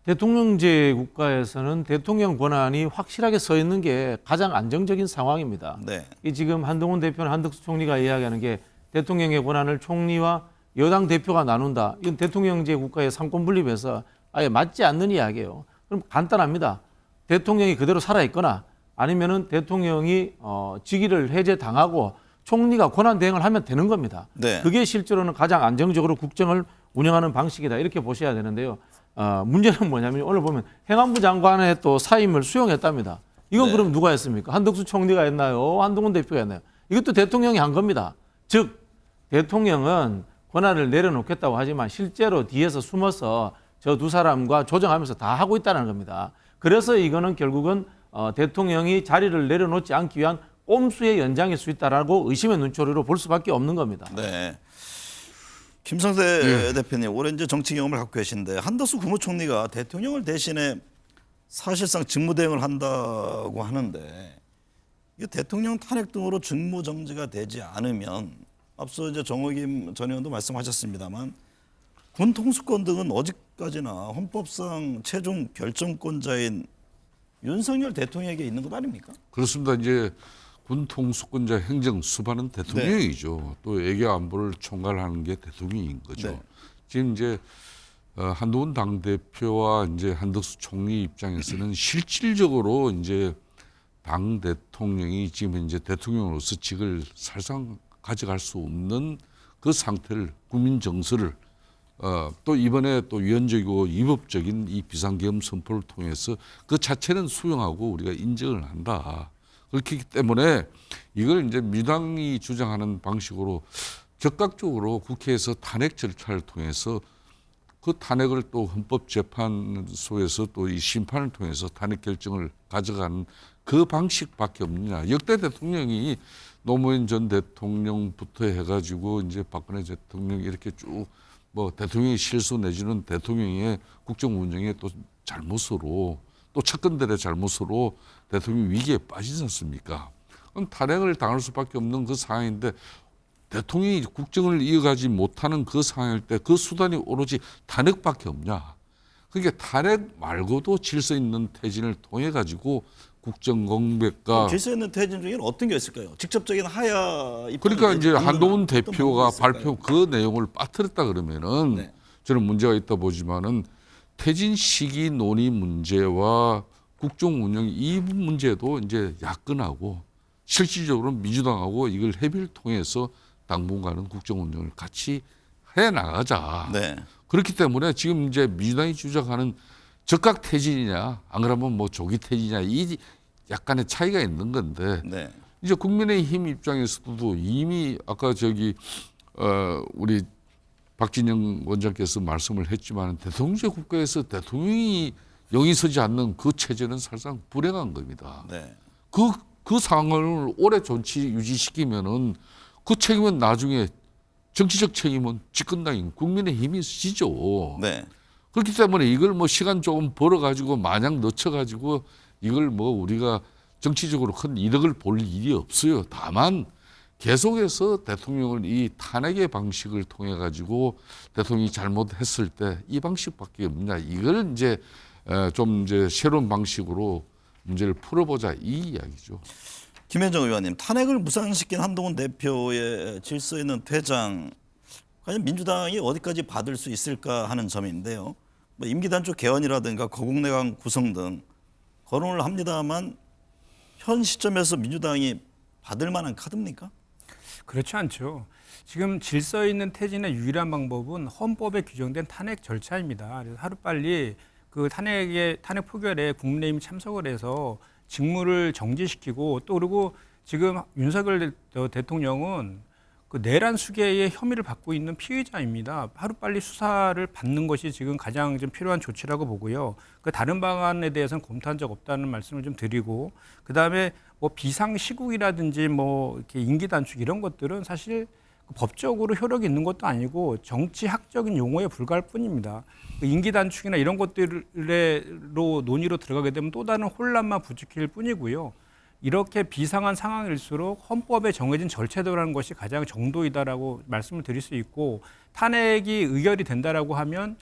대통령제 국가에서는 대통령 권한이 확실하게 서 있는 게 가장 안정적인 상황입니다. 네. 이 지금 한동훈 대표는 한덕수 총리가 이야기하는 게 대통령의 권한을 총리와 여당 대표가 나눈다. 이건 대통령제 국가의 삼권 분립에서 아예 맞지 않는 이야기예요. 그럼 간단합니다. 대통령이 그대로 살아 있거나 아니면은 대통령이 직위를 해제당하고 총리가 권한 대행을 하면 되는 겁니다. 네. 그게 실제로는 가장 안정적으로 국정을 운영하는 방식이다. 이렇게 보셔야 되는데요. 문제는 뭐냐면 오늘 보면 행안부 장관의 또 사임을 수용했답니다. 이건 네. 그럼 누가 했습니까? 한덕수 총리가 했나요? 한동훈 대표가 했나요? 이것도 대통령이 한 겁니다. 즉 대통령은 권한을 내려놓겠다고 하지만 실제로 뒤에서 숨어서 저 두 사람과 조정하면서 다 하고 있다는 겁니다. 그래서 이거는 결국은 대통령이 자리를 내려놓지 않기 위한 꼼수의 연장일 수 있다라고 의심의 눈초리로 볼 수밖에 없는 겁니다. 네. 김성태 대표님, 오랜 정치 경험을 갖고 계신데 한덕수 국무총리가 대통령을 대신해 사실상 직무대행을 한다고 하는데, 이게 대통령 탄핵 등으로 직무정지가 되지 않으면 앞서 이제 정의김 전 의원도 말씀하셨습니다만 군 통수권 등은 어디까지나 헌법상 최종 결정권자인 윤석열 대통령에게 있는 것 아닙니까? 그렇습니다. 이제 군 통수권자 행정 수반은 대통령이죠. 또 외교 안보를 총괄하는 게 대통령인 거죠. 네. 지금 이제 한동훈 당대표와 이제 한덕수 총리 입장에서는 실질적으로 이제 당 대통령이 지금 이제 대통령으로서 직을 사실상 가져갈 수 없는 그 상태를, 국민 정서를 또 이번에 또 위헌적이고 위법적인 이 비상계엄 선포를 통해서 그 자체는 수용하고 우리가 인정을 한다. 그렇기 때문에 이걸 이제 민주당이 주장하는 방식으로 적극적으로 국회에서 탄핵 절차를 통해서 그 탄핵을 또 헌법재판소에서 또 이 심판을 통해서 탄핵 결정을 가져가는 그 방식밖에 없느냐. 역대 대통령이 노무현 전 대통령부터 해가지고 이제 박근혜 대통령 이렇게 쭉 뭐 대통령의 실수 내지는 대통령의 국정 운영의 또 잘못으로 또 측근들의 잘못으로 대통령 위기에 빠지지 않습니까? 그럼 탄핵을 당할 수밖에 없는 그 상황인데 대통령이 국정을 이어가지 못하는 그 상황일 때 그 수단이 오로지 탄핵밖에 없냐. 그러니까 탄핵 말고도 질서 있는 퇴진을 통해 가지고 국정 공백과 질서 있는 퇴진 중에는 어떤 게 있을까요? 직접적인 하야 입장. 그러니까 이제 한동훈 대표가 발표 그 내용을 빠뜨렸다 그러면은 네. 저는 문제가 있다 보지만은 퇴진 시기 논의 문제와 국정 운영 이 문제도 이제 야권하고 실질적으로 민주당하고 이걸 협의를 통해서 당분간은 국정 운영을 같이 해 나가자. 네. 그렇기 때문에 지금 이제 민주당이 주장하는 적각 퇴진이냐 안 그러면 뭐 조기 퇴진이냐 이 약간의 차이가 있는 건데 네. 이제 국민의힘 입장에서도 이미 아까 우리 박진영 원장께서 말씀을 했지만 대통령제 국가에서 대통령이 영이 서지 않는 그 체제는 사실상 불행한 겁니다. 네. 그 상황을 오래 유지시키면은 그 책임은 나중에 정치적 책임은 집권당인 국민의힘이 지죠. 네. 그렇기 때문에 이걸 뭐 시간 조금 벌어가지고 마냥 늦춰가지고 이걸 뭐 우리가 정치적으로 큰 이득을 볼 일이 없어요. 다만 계속해서 대통령을 이 탄핵의 방식을 통해 가지고 대통령이 잘못했을 때 이 방식밖에 없냐. 이걸 이제 좀 이제 새로운 방식으로 문제를 풀어보자 이 이야기죠. 김현정 의원님, 탄핵을 무산시킨 한동훈 대표의 질서 있는 퇴장, 과연 민주당이 어디까지 받을 수 있을까 하는 점인데요. 뭐 임기 단축 개헌이라든가 거국내각 구성 등 거론을 합니다만 현 시점에서 민주당이 받을 만한 카드입니까? 그렇지 않죠. 지금 질서 있는 퇴진의 유일한 방법은 헌법에 규정된 탄핵 절차입니다. 그래서 하루빨리 그 탄핵 표결에 국민의힘이 참석을 해서 직무를 정지시키고, 또 그리고 지금 윤석열 대통령은 그 내란 수계의 혐의를 받고 있는 피의자입니다. 하루빨리 수사를 받는 것이 지금 가장 좀 필요한 조치라고 보고요. 그 다른 방안에 대해서는 검토한 적 없다는 말씀을 좀 드리고, 그 다음에 뭐 비상시국이라든지 뭐 이렇게 임기 단축 이런 것들은 사실 법적으로 효력이 있는 것도 아니고 정치학적인 용어에 불과할 뿐입니다. 임기 단축이나 이런 것들로 논의로 들어가게 되면 또 다른 혼란만 부추길 뿐이고요. 이렇게 비상한 상황일수록 헌법에 정해진 절차대로라는 것이 가장 정도이다라고 말씀을 드릴 수 있고, 탄핵이 의결이 된다라고 하면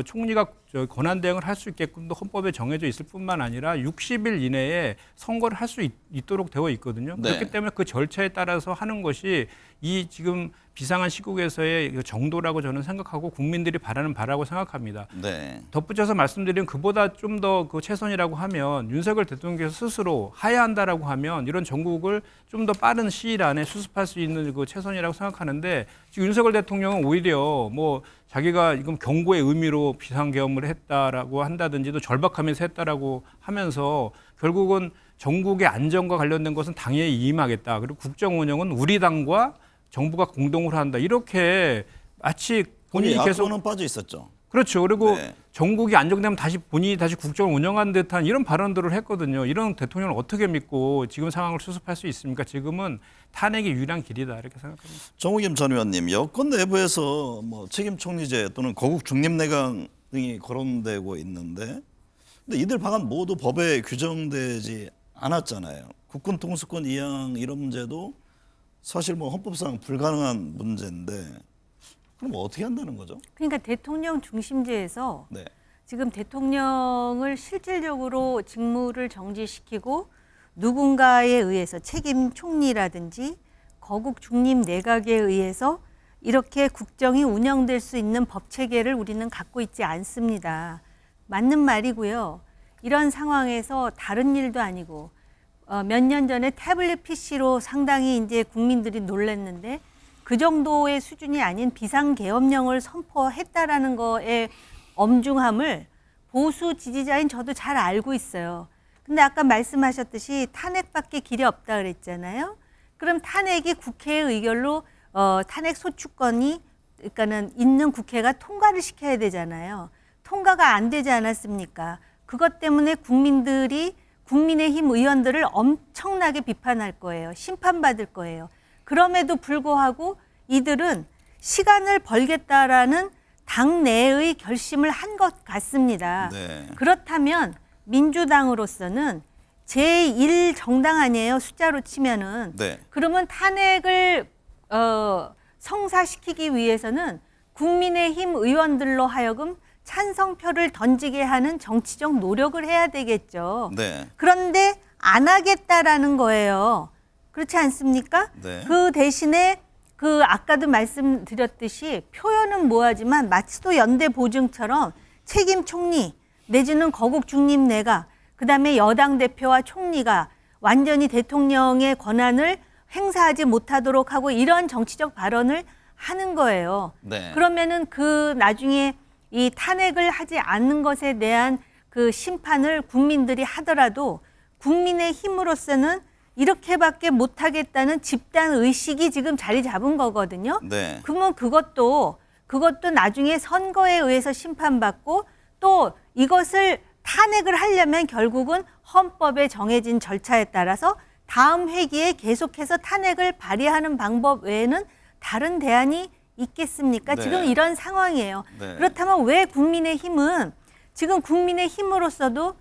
총리가 권한 대행을 할 수 있게끔도 헌법에 정해져 있을 뿐만 아니라 60일 이내에 선거를 할 수 있도록 되어 있거든요. 네. 그렇기 때문에 그 절차에 따라서 하는 것이 이 지금 비상한 시국에서의 정도라고 저는 생각하고 국민들이 바라는 바라고 생각합니다. 네. 덧붙여서 말씀드리면 그보다 좀 더 그 최선이라고 하면 윤석열 대통령께서 스스로 하야한다라고 하면 이런 전국을 좀 더 빠른 시일 안에 수습할 수 있는 그 최선이라고 생각하는데, 지금 윤석열 대통령은 오히려 뭐 자기가 이건 경고의 의미로 비상계엄을 했다라고 한다든지 또 절박하면서 했다라고 하면서 결국은 전국의 안전과 관련된 것은 당에 임하겠다. 그리고 국정 운영은 우리 당과 정부가 공동으로 한다. 이렇게 마치 본인이 계속 야권은 빠져 있었죠. 그렇죠. 그리고 네. 전국이 안정되면 본인이 다시 국정을 운영하는 듯한 이런 발언들을 했거든요. 이런 대통령을 어떻게 믿고 지금 상황을 수습할 수 있습니까? 지금은 탄핵이 유일한 길이다 이렇게 생각합니다. 정우겸 전 의원님, 여권 내부에서 뭐 책임 총리제 또는 거국 중립내각 등이 거론되고 있는데, 근데 이들 방안 모두 법에 규정되지 않았잖아요. 국군 통수권 이양 이런 문제도 사실 뭐 헌법상 불가능한 문제인데, 그럼 어떻게 한다는 거죠? 그러니까 대통령 중심제에서 네. 지금 대통령을 실질적으로 직무를 정지시키고 누군가에 의해서 책임 총리라든지 거국 중립 내각에 의해서 이렇게 국정이 운영될 수 있는 법 체계를 우리는 갖고 있지 않습니다. 맞는 말이고요. 이런 상황에서 다른 일도 아니고 몇 년 전에 태블릿 PC로 상당히 이제 국민들이 놀랐는데, 그 정도의 수준이 아닌 비상계엄령을 선포했다라는 거에 엄중함을 보수 지지자인 저도 잘 알고 있어요. 근데 아까 말씀하셨듯이 탄핵밖에 길이 없다 그랬잖아요. 그럼 탄핵이 국회의 의결로 탄핵 소추권이 그러니까는 있는 국회가 통과를 시켜야 되잖아요. 통과가 안 되지 않았습니까? 그것 때문에 국민의힘 의원들을 엄청나게 비판할 거예요. 심판받을 거예요. 그럼에도 불구하고 이들은 시간을 벌겠다라는 당내의 결심을 한 것 같습니다. 네. 그렇다면 민주당으로서는 제1정당 아니에요, 숫자로 치면은. 네. 그러면 탄핵을 성사시키기 위해서는 국민의힘 의원들로 하여금 찬성표를 던지게 하는 정치적 노력을 해야 되겠죠. 네. 그런데 안 하겠다라는 거예요. 그렇지 않습니까? 네. 그 대신에 그 아까도 말씀드렸듯이 표현은 뭐하지만 마치도 연대 보증처럼 책임 총리 내지는 거국 중립 내각, 그다음에 여당 대표와 총리가 완전히 대통령의 권한을 행사하지 못하도록 하고 이런 정치적 발언을 하는 거예요. 네. 그러면은 그 나중에 이 탄핵을 하지 않는 것에 대한 그 심판을 국민들이 하더라도 국민의 힘으로서는 이렇게밖에 못하겠다는 집단 의식이 지금 자리 잡은 거거든요. 네. 그러면 그것도 나중에 선거에 의해서 심판받고 또 이것을 탄핵을 하려면 결국은 헌법에 정해진 절차에 따라서 다음 회기에 계속해서 탄핵을 발의하는 방법 외에는 다른 대안이 있겠습니까? 네. 지금 이런 상황이에요. 네. 그렇다면 왜 국민의힘은 지금 국민의힘으로서도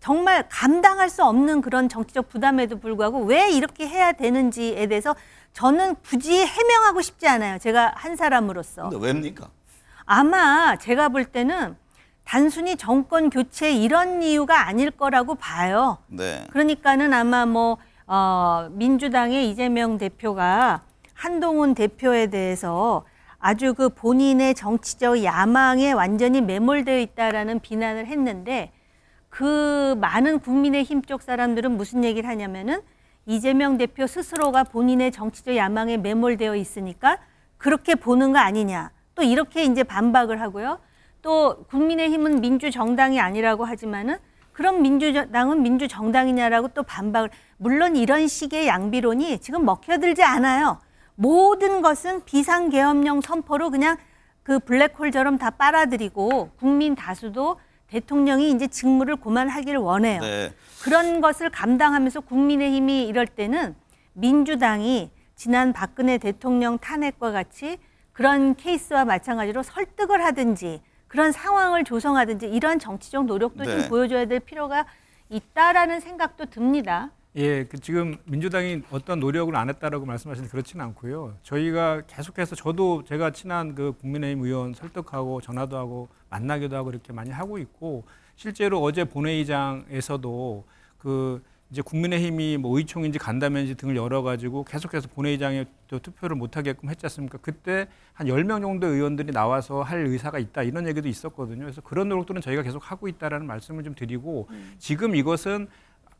정말 감당할 수 없는 그런 정치적 부담에도 불구하고 왜 이렇게 해야 되는지에 대해서 저는 굳이 해명하고 싶지 않아요. 제가 한 사람으로서. 근데 왜입니까? 아마 제가 볼 때는 단순히 정권 교체 이런 이유가 아닐 거라고 봐요. 네. 그러니까는 아마 민주당의 이재명 대표가 한동훈 대표에 대해서 아주 그 본인의 정치적 야망에 완전히 매몰되어 있다라는 비난을 했는데 그 많은 국민의힘 쪽 사람들은 무슨 얘기를 하냐면은 이재명 대표 스스로가 본인의 정치적 야망에 매몰되어 있으니까 그렇게 보는 거 아니냐. 또 이렇게 이제 반박을 하고요. 또 국민의힘은 민주정당이 아니라고 하지만은 그럼 민주당은 민주정당이냐라고 또 반박을. 물론 이런 식의 양비론이 지금 먹혀들지 않아요. 모든 것은 비상계엄령 선포로 그냥 그 블랙홀처럼 다 빨아들이고 국민 다수도 대통령이 이제 직무를 그만하기를 원해요. 네. 그런 것을 감당하면서 국민의힘이 이럴 때는 민주당이 지난 박근혜 대통령 탄핵과 같이 그런 케이스와 마찬가지로 설득을 하든지 그런 상황을 조성하든지 이런 정치적 노력도 네. 좀 보여줘야 될 필요가 있다라는 생각도 듭니다. 예, 지금 민주당이 어떤 노력을 안 했다라고 말씀하시는데 그렇지는 않고요. 저희가 계속해서 제가 친한 그 국민의힘 의원 설득하고 전화도 하고 만나기도 하고 이렇게 많이 하고 있고 실제로 어제 본회의장에서도 이제 국민의힘이 의총인지 간담회인지 등을 열어가지고 계속해서 본회의장에 또 투표를 못하게끔 했지 않습니까? 그때 한 10명 정도 의원들이 나와서 할 의사가 있다 이런 얘기도 있었거든요. 그래서 그런 노력들은 저희가 계속 하고 있다라는 말씀을 좀 드리고 지금 이것은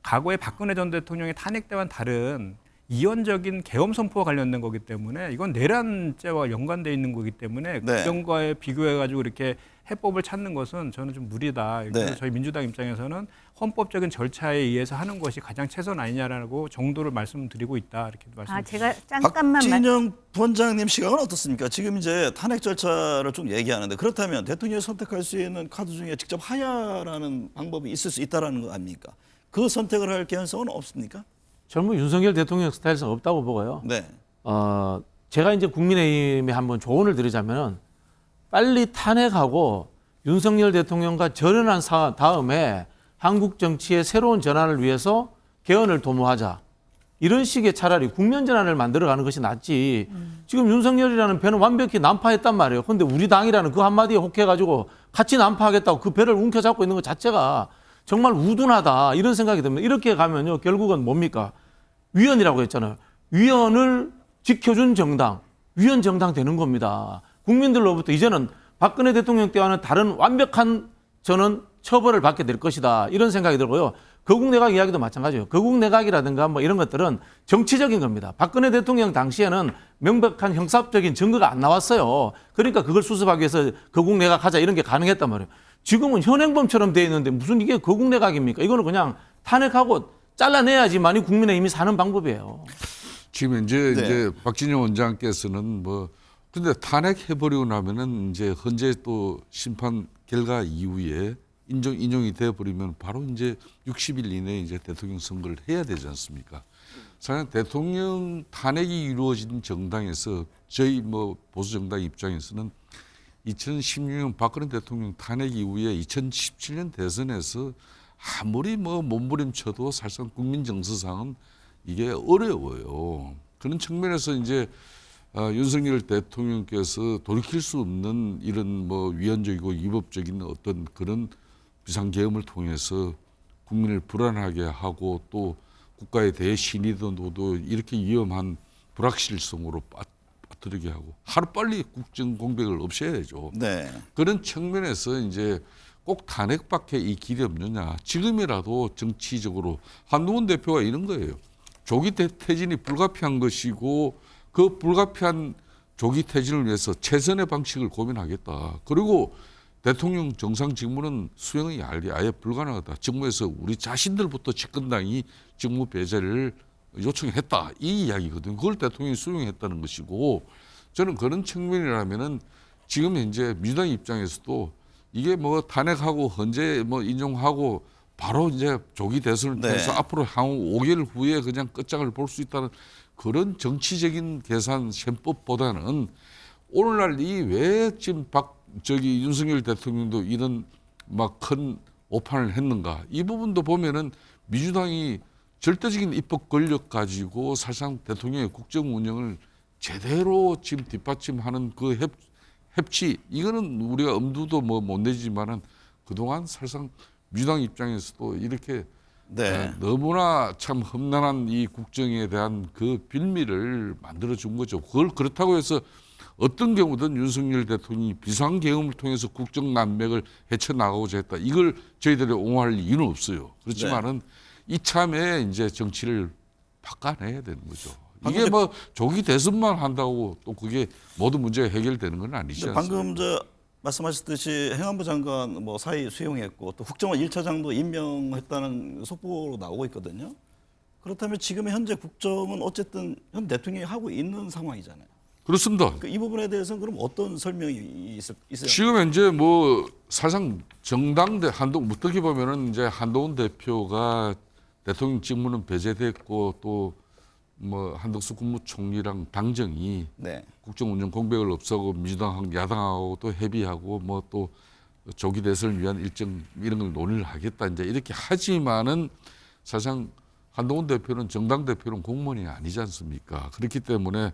과거에 박근혜 전 대통령의 탄핵 때와는 다른 이원적인 계엄 선포와 관련된 거기 때문에 이건 내란죄와 연관돼 있는 거기 때문에 네. 그전과에 비교해가지고 이렇게 해법을 찾는 것은 저는 좀 무리다. 그래서 네. 저희 민주당 입장에서는 헌법적인 절차에 의해서 하는 것이 가장 최선 아니냐라고 정도를 말씀드리고 있다 이렇게 말씀드립니다. 제가 잠깐만 박진영 부원장님 시각은 어떻습니까? 지금 이제 탄핵 절차를 좀 얘기하는데 그렇다면 대통령이 선택할 수 있는 카드 중에 직접 하야라는 방법이 있을 수 있다라는 거 아닙니까? 그 선택을 할 개연성은 없습니까? 저는 윤석열 대통령 스타일상 없다고 보고요. 네. 제가 이제 국민의힘에 한번 조언을 드리자면 빨리 탄핵하고 윤석열 대통령과 절연한 다음에 한국 정치의 새로운 전환을 위해서 개헌을 도모하자. 이런 식의 차라리 국면 전환을 만들어가는 것이 낫지. 지금 윤석열이라는 배는 완벽히 난파했단 말이에요. 그런데 우리 당이라는 그 한마디에 혹해가지고 같이 난파하겠다고 그 배를 움켜잡고 있는 것 자체가 정말 우둔하다 이런 생각이 듭니다. 이렇게 가면요 결국은 뭡니까? 위헌이라고 했잖아요. 위헌을 지켜준 정당, 위헌 정당 되는 겁니다. 국민들로부터 이제는 박근혜 대통령 때와는 다른 완벽한 저는 처벌을 받게 될 것이다 이런 생각이 들고요. 거국내각 이야기도 마찬가지예요. 거국내각이라든가 이런 것들은 정치적인 겁니다. 박근혜 대통령 당시에는 명백한 형사적인 증거가 안 나왔어요. 그러니까 그걸 수습하기 위해서 거국내각 하자 이런 게 가능했단 말이에요. 지금은 현행범처럼 돼 있는데 무슨 이게 거국내각입니까? 이거는 그냥 탄핵하고 잘라내야지만이 국민의힘이 사는 방법이에요. 지금 이제 박진영 원장께서는 근데 탄핵해버리고 나면은 이제 헌재 또 심판 결과 이후에 인용이 되어버리면 바로 이제 60일 이내에 이제 대통령 선거를 해야 되지 않습니까? 사실 대통령 탄핵이 이루어진 정당에서 저희 보수 정당 입장에서는 2016년 박근혜 대통령 탄핵 이후에 2017년 대선에서 아무리 몸부림쳐도 사실상 국민 정서상은 이게 어려워요. 그런 측면에서 이제 윤석열 대통령께서 돌이킬 수 없는 이런 위헌적이고 위법적인 어떤 그런 비상계엄을 통해서 국민을 불안하게 하고 또 국가에 대해 신의도도 이렇게 위험한 불확실성으로 빠뜨리게 하고 하루빨리 국정 공백을 없애야죠. 네. 그런 측면에서 이제 꼭 탄핵밖에 이 길이 없느냐. 지금이라도 정치적으로 한동훈 대표가 이런 거예요. 조기 퇴진이 불가피한 것이고 그 불가피한 조기 퇴진을 위해서 최선의 방식을 고민하겠다. 그리고 대통령 정상 직무는 수행이 아예 불가능하다. 직무에서 우리 자신들부터 집권당이 직무 배제를 요청했다. 이 이야기거든요. 그걸 대통령이 수용했다는 것이고 저는 그런 측면이라면은 지금 현재 민주당 입장에서도 이게 탄핵하고 헌재 인용하고 바로 이제 조기 대선을 통해서 앞으로 향후 5개월 후에 그냥 끝장을 볼 수 있다는 그런 정치적인 계산 셈법보다는 오늘날 이 왜 지금 윤석열 대통령도 이런 막 큰 오판을 했는가? 이 부분도 보면은 민주당이 절대적인 입법 권력 가지고 사실상 대통령의 국정 운영을 제대로 지금 뒷받침하는 그 협치, 이거는 우리가 엄두도 뭐 못 내지만은 그동안 사실상 민주당 입장에서도 이렇게 네. 너무나 참 험난한 이 국정에 대한 그 빌미를 만들어 준 거죠. 그걸 그렇다고 해서 어떤 경우든 윤석열 대통령이 비상계엄을 통해서 국정 난맥을 헤쳐나가고자 했다. 이걸 저희들이 옹호할 이유는 없어요. 그렇지만은 이참에 이제 정치를 바꿔내야 되는 거죠. 이게 뭐 조기 대선만 한다고 또 그게 모든 문제가 해결되는 건 아니지 않습니까? 방금 말씀하셨듯이 행안부 장관 뭐 사의 수용했고 또 국정원 1차장도 임명했다는 속보로 나오고 있거든요. 그렇다면 지금의 현재 국정은 어쨌든 현 대통령이 하고 있는 상황이잖아요. 그렇습니다. 이 부분에 대해서는 그럼 어떤 설명이 있어요? 지금 현재 뭐 사실상 정당대 어떻게 보면은 이제 한동훈 대표가 대통령 직무는 배제됐고 또 뭐 한덕수 국무총리랑 당정이 네. 국정운영 공백을 없애고 민주당 야당하고 또 협의하고 뭐 또 조기 대선을 위한 일정 이런 걸 논의를 하겠다 이제 이렇게 하지만은 사실상 한동훈 대표는 정당 대표는 공무원이 아니지 않습니까? 그렇기 때문에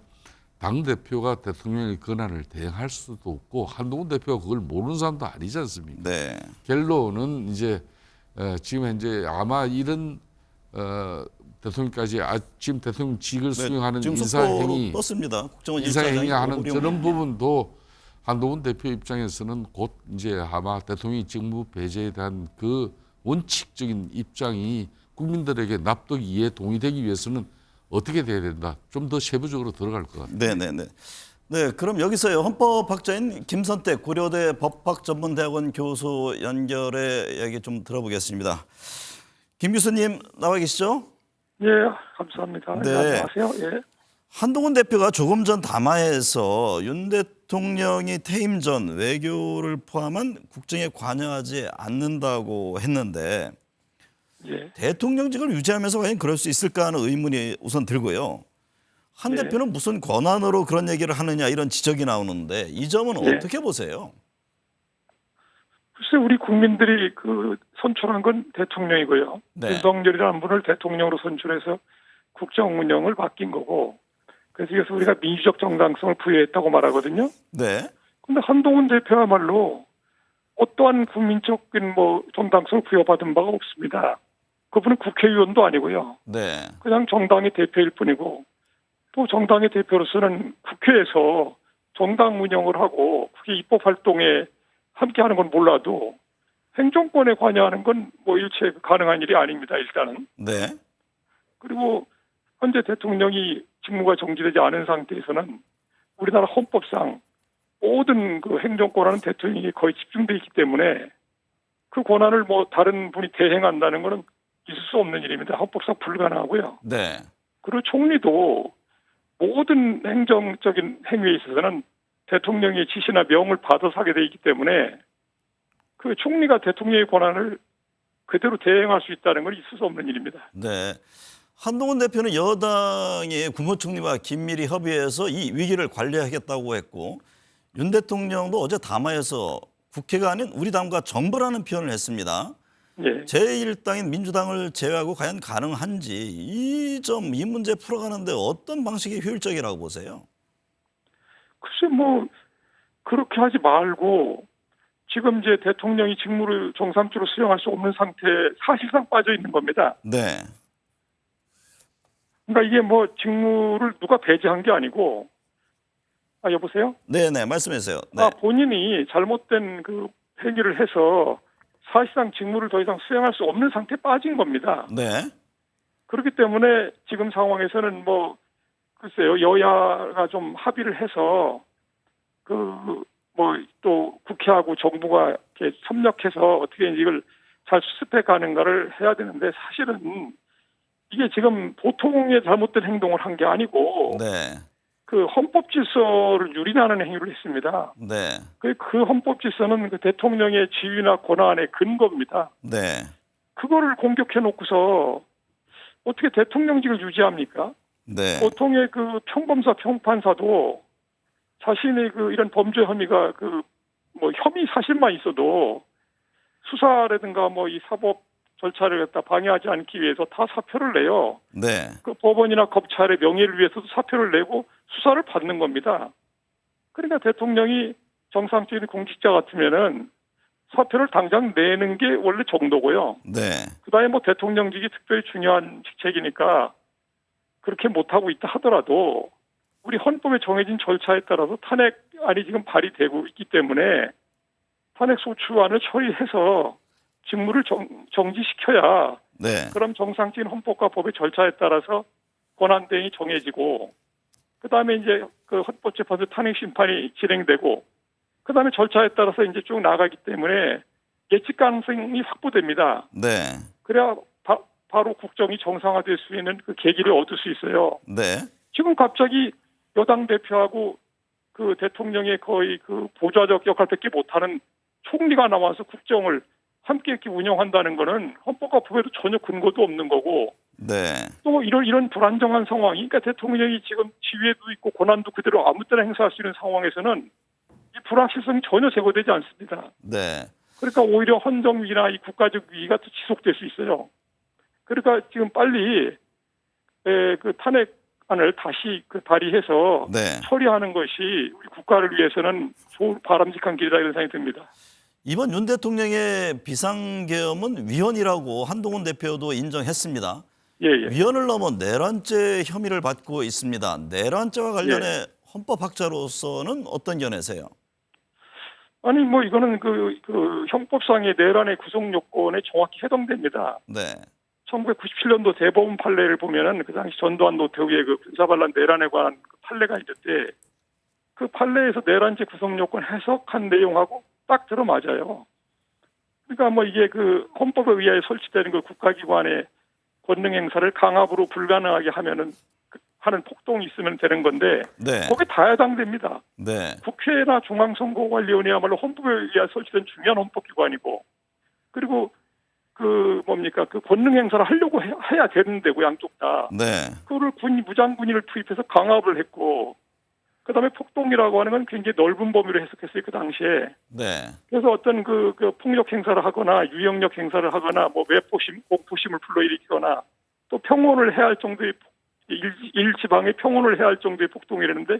당 대표가 대통령의 권한을 대행할 수도 없고 한동훈 대표가 그걸 모르는 사람도 아니지 않습니까? 네. 결론은 이제 지금 현재 아마 이런 대통령까지 지금 대통령직을 수행하는 지금 인사행위, 떴습니다. 국정원 인사행위 1차장이 하는 저런 부분도 한동훈 대표 입장에서는 곧 이제 아마 대통령이 직무 배제에 대한 그 원칙적인 입장이 국민들에게 납득 이해 동의되기 위해서는 어떻게 돼야 된다. 좀 더 세부적으로 들어갈 것 같아요. 네네네. 네, 그럼 여기서요. 헌법학자인 김선택 고려대 법학전문대학원 교수 연결해 이야기 좀 들어보겠습니다. 김 교수님 나와 계시죠? 예, 감사합니다. 네. 안녕하세요. 예. 한동훈 대표가 조금 전 담화에서 윤 대통령이 퇴임 전 외교를 포함한 국정에 관여하지 않는다고 했는데 예. 대통령직을 유지하면서 과연 그럴 수 있을까 하는 의문이 우선 들고요. 한 네. 대표는 무슨 권한으로 그런 얘기를 하느냐 이런 지적이 나오는데 이 점은 네. 어떻게 보세요? 글쎄 우리 국민들이 선출한 건 대통령이고요. 네. 윤석열이라는 분을 대통령으로 선출해서 국정 운영을 맡긴 거고 그래서 이것을 우리가 민주적 정당성을 부여했다고 말하거든요. 네. 근데 한동훈 대표야말로 어떠한 국민적인 정당성을 부여받은 바가 없습니다. 그분은 국회의원도 아니고요. 네. 그냥 정당의 대표일 뿐이고 또 정당의 대표로서는 국회에서 정당 운영을 하고 국회 입법 활동에 함께하는 건 몰라도 행정권에 관여하는 건 일체 가능한 일이 아닙니다. 일단은. 네. 그리고 현재 대통령이 직무가 정지되지 않은 상태에서는 우리나라 헌법상 모든 그 행정 권한은 대통령이 거의 집중돼 있기 때문에 그 권한을 다른 분이 대행한다는 것은 있을 수 없는 일입니다. 헌법상 불가능하고요. 네. 그리고 총리도 모든 행정적인 행위에 있어서는 대통령의 지시나 명을 받아서 하게 돼 있기 때문에 그 총리가 대통령의 권한을 그대로 대행할 수 있다는 건 있을 수 없는 일입니다. 네. 한동훈 대표는 여당의 국무총리와 긴밀히 협의해서 이 위기를 관리하겠다고 했고 윤 대통령도 어제 담화에서 국회가 아닌 우리 당과 정부라는 표현을 했습니다. 예. 제1당인 민주당을 제외하고 과연 가능한지 이 문제 풀어가는데 어떤 방식이 효율적이라고 보세요? 글쎄 그렇게 하지 말고 지금 이제 대통령이 직무를 정상적으로 수행할 수 없는 상태에 사실상 빠져 있는 겁니다. 네. 그러니까 이게 직무를 누가 배제한 게 아니고 여보세요? 네네 말씀하세요. 네. 본인이 잘못된 그 행위를 해서 사실상 직무를 더 이상 수행할 수 없는 상태에 빠진 겁니다. 네. 그렇기 때문에 지금 상황에서는 글쎄요, 여야가 좀 합의를 해서 또 국회하고 정부가 이렇게 협력해서 어떻게 이걸 잘 수습해 가는가를 해야 되는데 사실은 이게 지금 보통의 잘못된 행동을 한 게 아니고 네. 그 헌법 질서를 유린하는 행위를 했습니다. 네. 그 헌법 질서는 그 대통령의 지위나 권한의 근거입니다. 네. 그거를 공격해 놓고서 어떻게 대통령직을 유지합니까? 네. 보통의 그 평검사, 평판사도 자신이 그 이런 범죄 혐의가 그 뭐 혐의 사실만 있어도 수사라든가 뭐 이 사법 절차를 갖다 방해하지 않기 위해서 다 사표를 내요. 네. 그 법원이나 검찰의 명예를 위해서도 사표를 내고 수사를 받는 겁니다. 그러니까 대통령이 정상적인 공직자 같으면은 사표를 당장 내는 게 원래 정도고요. 네. 그다음에 뭐 대통령직이 특별히 중요한 직책이니까 그렇게 못하고 있다 하더라도 우리 헌법에 정해진 절차에 따라서 탄핵안이 지금 발의되고 있기 때문에 탄핵 소추안을 처리해서 직무를 정지시켜야 네. 그럼 정상적인 헌법과 법의 절차에 따라서 권한 대행이 정해지고 그다음에 이제 그 헌법재판소 탄핵 심판이 진행되고 그다음에 절차에 따라서 이제 쭉 나가기 때문에 예측 가능성이 확보됩니다. 네. 그래야 바로 국정이 정상화될 수 있는 그 계기를 얻을 수 있어요. 네. 지금 갑자기 여당 대표하고 그 대통령의 거의 그 보좌적 역할밖에 못하는 총리가 나와서 국정을 함께 이렇게 운영한다는 거는 헌법과 법에도 전혀 근거도 없는 거고 네. 또 이런 불안정한 상황이 그러니까 대통령이 지금 지위에도 있고 권한도 그대로 아무 때나 행사할 수 있는 상황에서는 이 불확실성이 전혀 제거되지 않습니다. 네. 그러니까 오히려 헌정위나 이 국가적 위기가 더 지속될 수 있어요. 그러니까 지금 빨리 그 탄핵안을 다시 그 발의해서 네. 처리하는 것이 우리 국가를 위해서는 좋은 바람직한 길이다 이런 생각이 듭니다. 이번 윤 대통령의 비상계엄은 위헌이라고 한동훈 대표도 인정했습니다. 예, 예. 위헌을 넘어 내란죄 혐의를 받고 있습니다. 내란죄와 관련해 헌법학자로서는 어떤 견해세요? 아니 뭐 이거는 그 형법상의 내란의 구성 요건에 정확히 해당됩니다. 네. 1997년도 대법원 판례를 보면은 그 당시 전두환 노태우의 그 군사반란 내란에 관한 그 판례가 있는데 그 판례에서 내란죄 구성 요건 해석한 내용하고 딱 들어맞아요. 그러니까 뭐 이게 그 헌법에 의하여 설치되는 그 국가기관의 권능 행사를 강압으로 불가능하게 하면은 하는 폭동이 있으면 되는 건데 네. 거기에 다 해당됩니다. 네. 국회나 중앙선거관리위원회야말로 헌법에 의해 설치된 중요한 헌법기관이고 그리고 그 권능 행사를 하려고 해야 되는 데고 양쪽 다. 네. 그거를 무장군인을 투입해서 강압을 했고 그다음에 폭동이라고 하는 건 굉장히 넓은 범위로 해석했어요 그 당시에. 네. 그래서 어떤 그 폭력 행사를 하거나 유형력 행사를 하거나 뭐 외포심, 공포심을 불러일으키거나 또 평온을 해야 할 정도의 일지방에 평온을 해야 할 정도의 폭동이라는데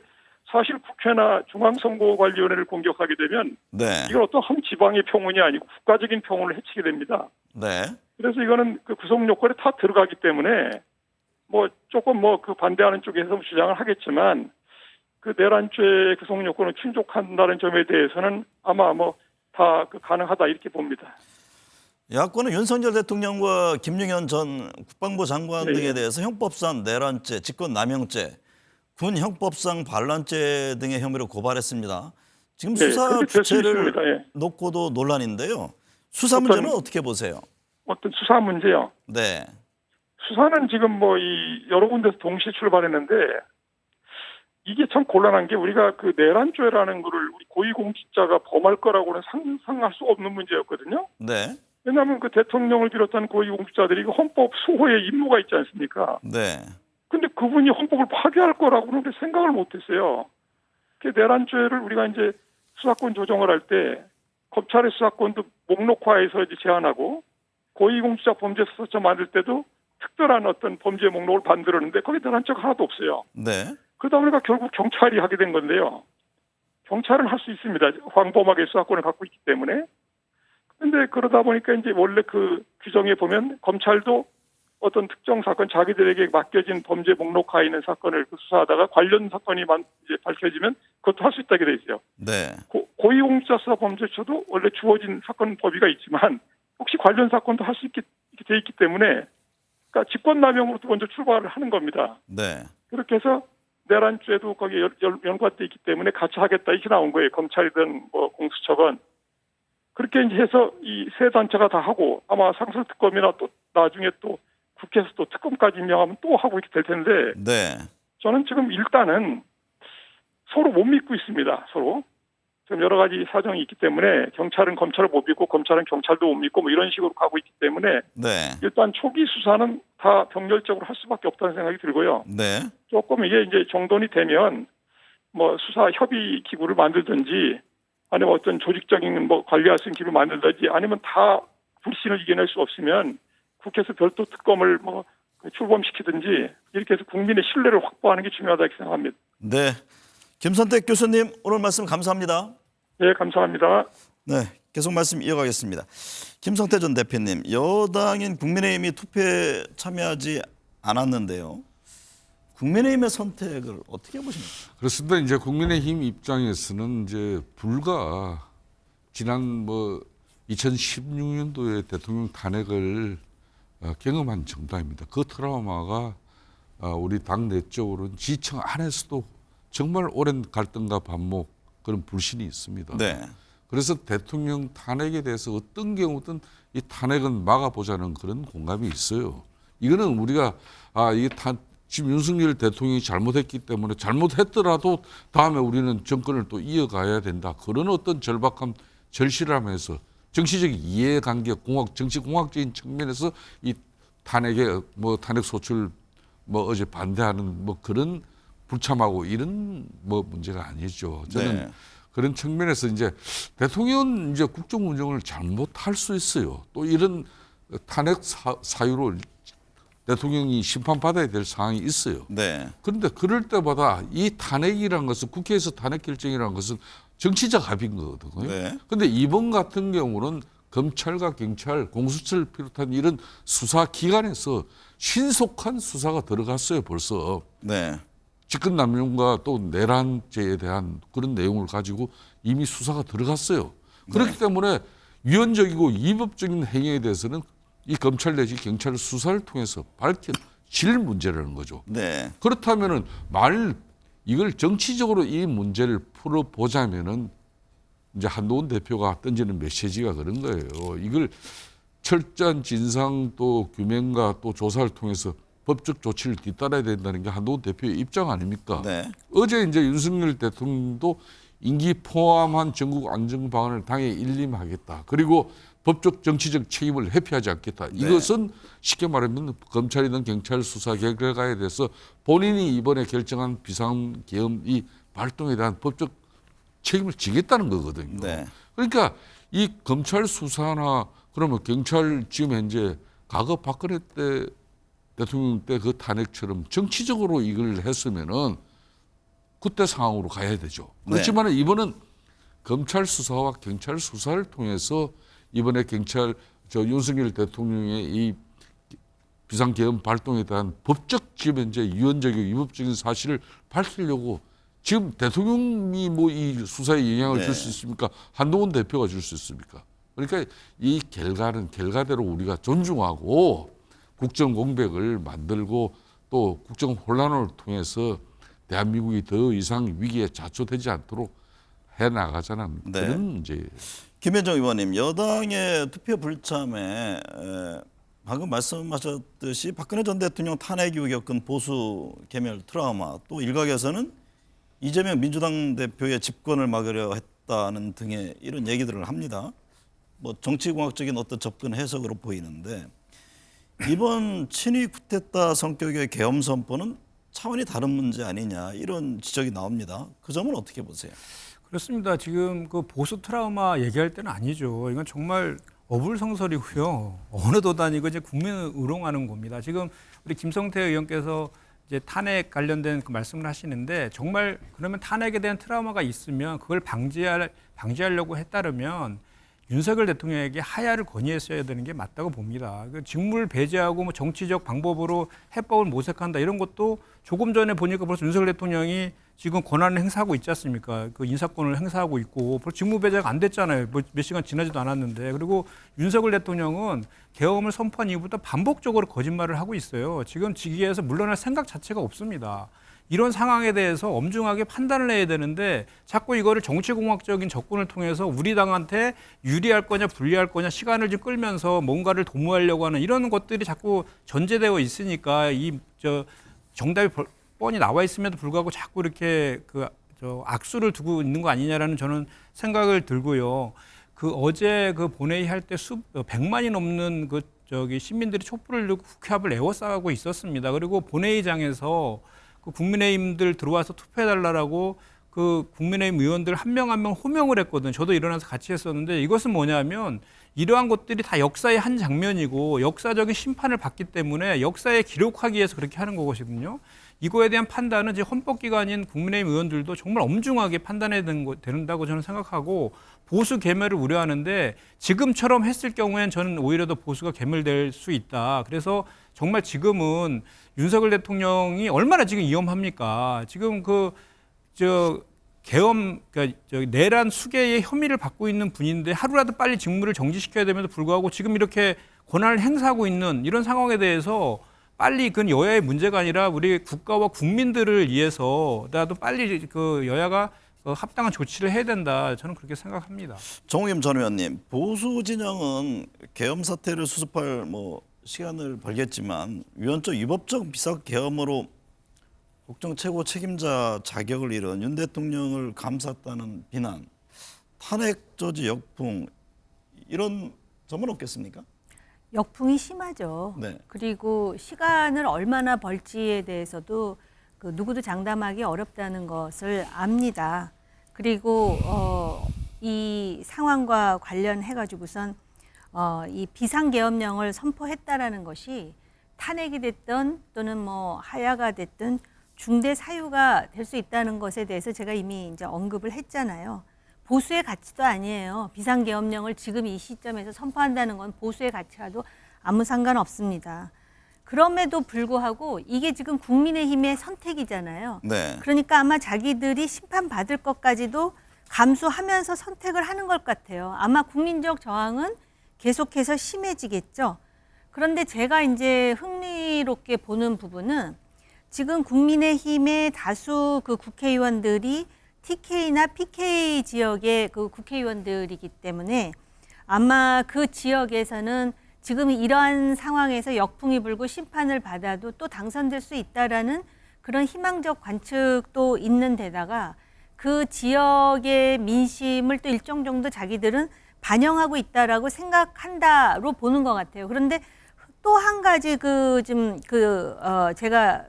사실 국회나 중앙선거관리위원회를 공격하게 되면 네. 이건 어떤 한 지방의 평온이 아니고 국가적인 평온을 해치게 됩니다. 네. 그래서 이거는 그 구성 요건에 다 들어가기 때문에 뭐 조금 뭐 그 반대하는 쪽에서 주장을 하겠지만 그 내란죄 구성 요건을 충족한다는 점에 대해서는 아마 뭐 다 가능하다 이렇게 봅니다. 야권은 윤석열 대통령과 김용현 전 국방부 장관 네. 등에 대해서 형법상 내란죄, 직권남용죄, 군 형법상 반란죄 등의 혐의로 고발했습니다. 지금 네, 수사 그렇게 될수 주체를 있습니다. 예. 놓고도 논란인데요. 수사 문제는 어떻게 보세요? 어떤 수사 문제요. 네. 수사는 지금 뭐 이 여러 군데서 동시에 출발했는데 이게 참 곤란한 게 우리가 그 내란죄라는 거를 우리 고위공직자가 범할 거라고는 상상할 수 없는 문제였거든요. 네. 왜냐하면 그 대통령을 비롯한 고위공직자들이 그 헌법 수호의 임무가 있지 않습니까? 네. 근데 그분이 헌법을 파괴할 거라고는 생각을 못했어요. 그 내란죄를 우리가 이제 수사권 조정을 할 때 검찰의 수사권도 목록화해서 이제 제한하고 고위공직자 범죄수사처 만들 때도 특별한 어떤 범죄 목록을 만들었는데 거기 내란죄가 하나도 없어요. 네. 그러다 보니까 결국 경찰이 하게 된 건데요. 경찰은 할 수 있습니다. 광범하게 수사권을 갖고 있기 때문에. 근데 그러다 보니까 이제 원래 그 규정에 보면 검찰도 어떤 특정 사건 자기들에게 맡겨진 범죄 목록화에 있는 사건을 수사하다가 관련 사건이 이제 밝혀지면 그것도 할 수 있다게 돼 있어요. 네. 고위공직자 수사 범죄처도 원래 주어진 사건 범위가 있지만 혹시 관련 사건도 할 수 있게 돼 있기 때문에 그러니까 직권남용으로도 먼저 출발을 하는 겁니다. 네. 그렇게 해서 내란죄도 거기에 연관돼 있기 때문에 같이 하겠다 이렇게 나온 거예요. 검찰이든 뭐 공수처건. 그렇게 이제 해서 이 세 단체가 다 하고 아마 상설특검이나 또 나중에 또 국회에서 또 특검까지 임명하면 또 하고 이렇게 될 텐데 네. 저는 지금 일단은 서로 못 믿고 있습니다. 서로. 지금 여러 가지 사정이 있기 때문에 경찰은 검찰을 못 믿고 검찰은 경찰도 못 믿고 뭐 이런 식으로 가고 있기 때문에 네. 일단 초기 수사는 다 병렬적으로 할 수밖에 없다는 생각이 들고요. 네. 조금 이게 이제 정돈이 되면 뭐 수사 협의 기구를 만들든지 아니면 어떤 조직적인 뭐 관리할 수 있는 기구를 만들든지 아니면 다 불신을 이겨낼 수 없으면 국회에서 별도 특검을 뭐 출범시키든지 이렇게 해서 국민의 신뢰를 확보하는 게 중요하다고 생각합니다. 네, 김선택 교수님 오늘 말씀 감사합니다. 네, 감사합니다. 네, 계속 말씀 이어가겠습니다. 김성태 전 대표님, 여당인 국민의힘이 투표에 참여하지 않았는데요. 국민의힘의 선택을 어떻게 보십니까? 그렇습니다. 이제 국민의힘 입장에서는 이제 불과 지난 2016년도에 대통령 탄핵을 경험한 정당입니다. 그 트라우마가 우리 당 내적으로는 지청 안에서도 정말 오랜 갈등과 반목 그런 불신이 있습니다. 네. 그래서 대통령 탄핵에 대해서 어떤 경우든 이 탄핵은 막아보자는 그런 공감이 있어요. 이거는 우리가 지금 윤석열 대통령이 잘못했기 때문에 잘못했더라도 다음에 우리는 정권을 또 이어가야 된다. 그런 어떤 절박함, 절실함에서 정치적인 이해관계, 정치 공학적인 측면에서 이 탄핵에 탄핵 소출 어제 반대하는 그런 불참하고 이런 문제가 아니죠. 저는 네. 그런 측면에서 이제 대통령은 이제 국정 운영을 잘못할 수 있어요. 또 이런 탄핵 사유로 대통령이 심판받아야 될 상황이 있어요. 네. 그런데 그럴 때마다 이 탄핵이라는 것은 국회에서 탄핵 결정이라는 것은 정치적 합의인 거거든요. 그런데 네. 이번 같은 경우는 검찰과 경찰, 공수처를 비롯한 이런 수사기관에서 신속한 수사가 들어갔어요, 벌써. 네. 직권남용과 또 내란죄에 대한 그런 내용을 가지고 이미 수사가 들어갔어요. 그렇기 때문에 위헌적이고 위법적인 행위에 대해서는 이 검찰 내지 경찰 수사를 통해서 밝혀질 문제라는 거죠. 네. 그렇다면은 이걸 정치적으로 이 문제를 풀어보자면은 이제 한동훈 대표가 던지는 메시지가 그런 거예요. 이걸 철저한 진상 또 규명과 또 조사를 통해서 법적 조치를 뒤따라야 된다는 게 한동훈 대표의 입장 아닙니까? 네. 어제 이제 윤석열 대통령도 임기 포함한 전국 안정 방안을 당에 일림하겠다. 그리고 법적 정치적 책임을 회피하지 않겠다. 이것은 쉽게 말하면 검찰이든 경찰 수사 결과에 대해서 본인이 이번에 결정한 비상계엄 이 발동에 대한 법적 책임을 지겠다는 거거든요. 네. 그러니까 이 검찰 수사나 그러면 경찰 지금 현재 과거 박근혜 때 대통령 때 그 탄핵처럼 정치적으로 이걸 했으면은 그때 상황으로 가야 되죠. 그렇지만 이번은 검찰 수사와 경찰 수사를 통해서 이번에 윤석열 대통령의 이 비상계엄 발동에 대한 법적 지금 현재 유언적이고 위법적인 사실을 밝히려고 지금 대통령이 이 수사에 영향을 줄 수 있습니까? 한동훈 대표가 줄 수 있습니까? 그러니까 이 결과는 결과대로 우리가 존중하고 국정 공백을 만들고 또 국정 혼란을 통해서 대한민국이 더 이상 위기에 자초되지 않도록 해나가자는 그런 문제예요. 김현정 의원님, 여당의 투표 불참에 방금 말씀하셨듯이 박근혜 전 대통령 탄핵 이후 겪은 보수 계멸 트라우마, 또 일각에서는 이재명 민주당 대표의 집권을 막으려 했다는 등의 이런 얘기들을 합니다. 정치공학적인 어떤 접근 해석으로 보이는데 이번 친위 쿠데타 성격의 계엄 선포는 차원이 다른 문제 아니냐 이런 지적이 나옵니다. 그 점은 어떻게 보세요? 그렇습니다. 지금 그 보수 트라우마 얘기할 때는 아니죠. 이건 정말 어불성설이고요. 어느 도단이고 이제 국민을 우롱하는 겁니다. 지금 우리 김성태 의원께서 이제 탄핵 관련된 그 말씀을 하시는데 정말 그러면 탄핵에 대한 트라우마가 있으면 그걸 방지하려고 했다면 윤석열 대통령에게 하야를 건의했어야 되는 게 맞다고 봅니다. 직무를 배제하고 정치적 방법으로 해법을 모색한다 이런 것도 조금 전에 보니까 벌써 윤석열 대통령이 지금 권한을 행사하고 있지 않습니까? 그 인사권을 행사하고 있고 벌써 직무 배제가 안 됐잖아요. 몇 시간 지나지도 않았는데. 그리고 윤석열 대통령은 계엄을 선포한 이후부터 반복적으로 거짓말을 하고 있어요. 지금 직위에서 물러날 생각 자체가 없습니다. 이런 상황에 대해서 엄중하게 판단을 해야 되는데 자꾸 이거를 정치공학적인 접근을 통해서 우리 당한테 유리할 거냐 불리할 거냐 시간을 좀 끌면서 뭔가를 도모하려고 하는 이런 것들이 자꾸 전제되어 있으니까 정답이 뻔히 나와 있음에도 불구하고 자꾸 이렇게 악수를 두고 있는 거 아니냐라는 저는 생각을 들고요. 어제 본회의 할 때 100만이 넘는 시민들이 촛불을 들고 국회 앞을 에워싸고 있었습니다. 그리고 본회의장에서 국민의힘들 들어와서 투표해달라고 그 국민의힘 의원들 한 명 한 명 호명을 했거든요. 저도 일어나서 같이 했었는데 이것은 뭐냐면 이러한 것들이 다 역사의 한 장면이고 역사적인 심판을 받기 때문에 역사에 기록하기 위해서 그렇게 하는 거거든요. 이거에 대한 판단은 이제 헌법기관인 국민의힘 의원들도 정말 엄중하게 판단해야 된다고 저는 생각하고 보수 괴멸을 우려하는데 지금처럼 했을 경우엔 저는 오히려 더 보수가 괴멸될 수 있다. 그래서 정말 지금은 윤석열 대통령이 얼마나 지금 위험합니까? 지금 계엄, 그러니까 내란 수개의 혐의를 받고 있는 분인데 하루라도 빨리 직무를 정지시켜야 됨에도 불구하고 지금 이렇게 권한을 행사하고 있는 이런 상황에 대해서 빨리 그건 여야의 문제가 아니라 우리 국가와 국민들을 위해서라도 빨리 그 여야가 합당한 조치를 해야 된다. 저는 그렇게 생각합니다. 정우겸 전 의원님, 보수 진영은 계엄 사태를 수습할 시간을 벌겠지만 위헌적 위법적 비상 계엄으로 국정 최고 책임자 자격을 잃은 윤 대통령을 감쌌다는 비난, 탄핵 저지 역풍 이런 점은 없겠습니까? 역풍이 심하죠. 네. 그리고 시간을 얼마나 벌지에 대해서도 그 누구도 장담하기 어렵다는 것을 압니다. 그리고 이 상황과 관련해 가지고선 이 비상계엄령을 선포했다라는 것이 탄핵이 됐든 또는 하야가 됐든 중대 사유가 될 수 있다는 것에 대해서 제가 이미 이제 언급을 했잖아요. 보수의 가치도 아니에요. 비상계엄령을 지금 이 시점에서 선포한다는 건 보수의 가치와도 아무 상관없습니다. 그럼에도 불구하고 이게 지금 국민의힘의 선택이잖아요. 네. 그러니까 아마 자기들이 심판받을 것까지도 감수하면서 선택을 하는 것 같아요. 아마 국민적 저항은 계속해서 심해지겠죠. 그런데 제가 이제 흥미롭게 보는 부분은 지금 국민의힘의 다수 그 국회의원들이 TK나 PK 지역의 그 국회의원들이기 때문에 아마 그 지역에서는 지금 이러한 상황에서 역풍이 불고 심판을 받아도 또 당선될 수 있다라는 그런 희망적 관측도 있는 데다가 그 지역의 민심을 또 일정 정도 자기들은 반영하고 있다라고 생각한다로 보는 것 같아요. 그런데 또 한 가지 제가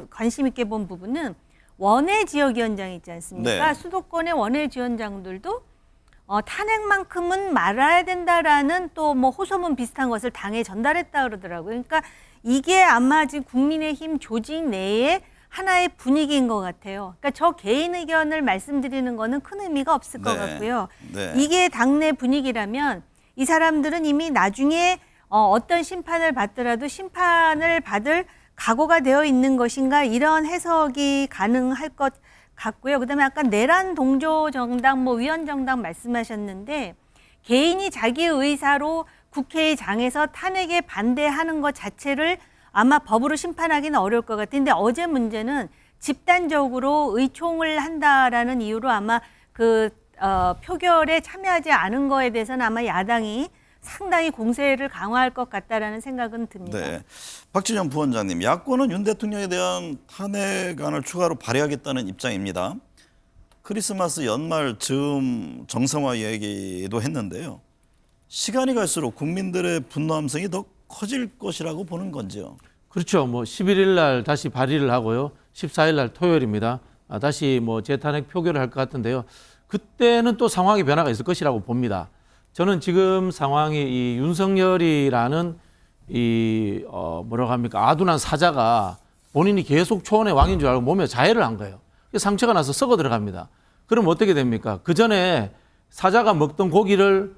관심 있게 본 부분은 원외 지역위원장 있지 않습니까? 네. 수도권의 원외 지원장들도 탄핵만큼은 말아야 된다라는 또 호소문 비슷한 것을 당에 전달했다 그러더라고요. 그러니까 이게 아마 지금 국민의힘 조직 내에 하나의 분위기인 것 같아요. 그러니까 저 개인 의견을 말씀드리는 거는 큰 의미가 없을 것 같고요. 네. 이게 당내 분위기라면 이 사람들은 이미 나중에 어떤 심판을 받더라도 심판을 받을 각오가 되어 있는 것인가 이런 해석이 가능할 것 같고요. 그다음에 아까 내란 동조 정당, 위헌 정당 말씀하셨는데 개인이 자기 의사로 국회의장에서 탄핵에 반대하는 것 자체를 아마 법으로 심판하기는 어려울 것 같은데 어제 문제는 집단적으로 의총을 한다라는 이유로 아마 표결에 참여하지 않은 거에 대해서는 아마 야당이 상당히 공세를 강화할 것 같다라는 생각은 듭니다. 네. 박진영 부원장님, 야권은 윤 대통령에 대한 탄핵안을 추가로 발의하겠다는 입장입니다. 크리스마스 연말 즈음 정상화 얘기도 했는데요. 시간이 갈수록 국민들의 분노 함성이 더 커질 것이라고 보는 건지요? 그렇죠. 11일 날 다시 발의를 하고요. 14일 날 토요일입니다. 다시 재탄핵 표결을 할 것 같은데요. 그때는 또 상황의 변화가 있을 것이라고 봅니다. 저는 지금 상황이 이 윤석열이라는 아둔한 사자가 본인이 계속 초원의 왕인 줄 알고 몸에 자해를 한 거예요. 상처가 나서 썩어 들어갑니다. 그럼 어떻게 됩니까? 그 전에 사자가 먹던 고기를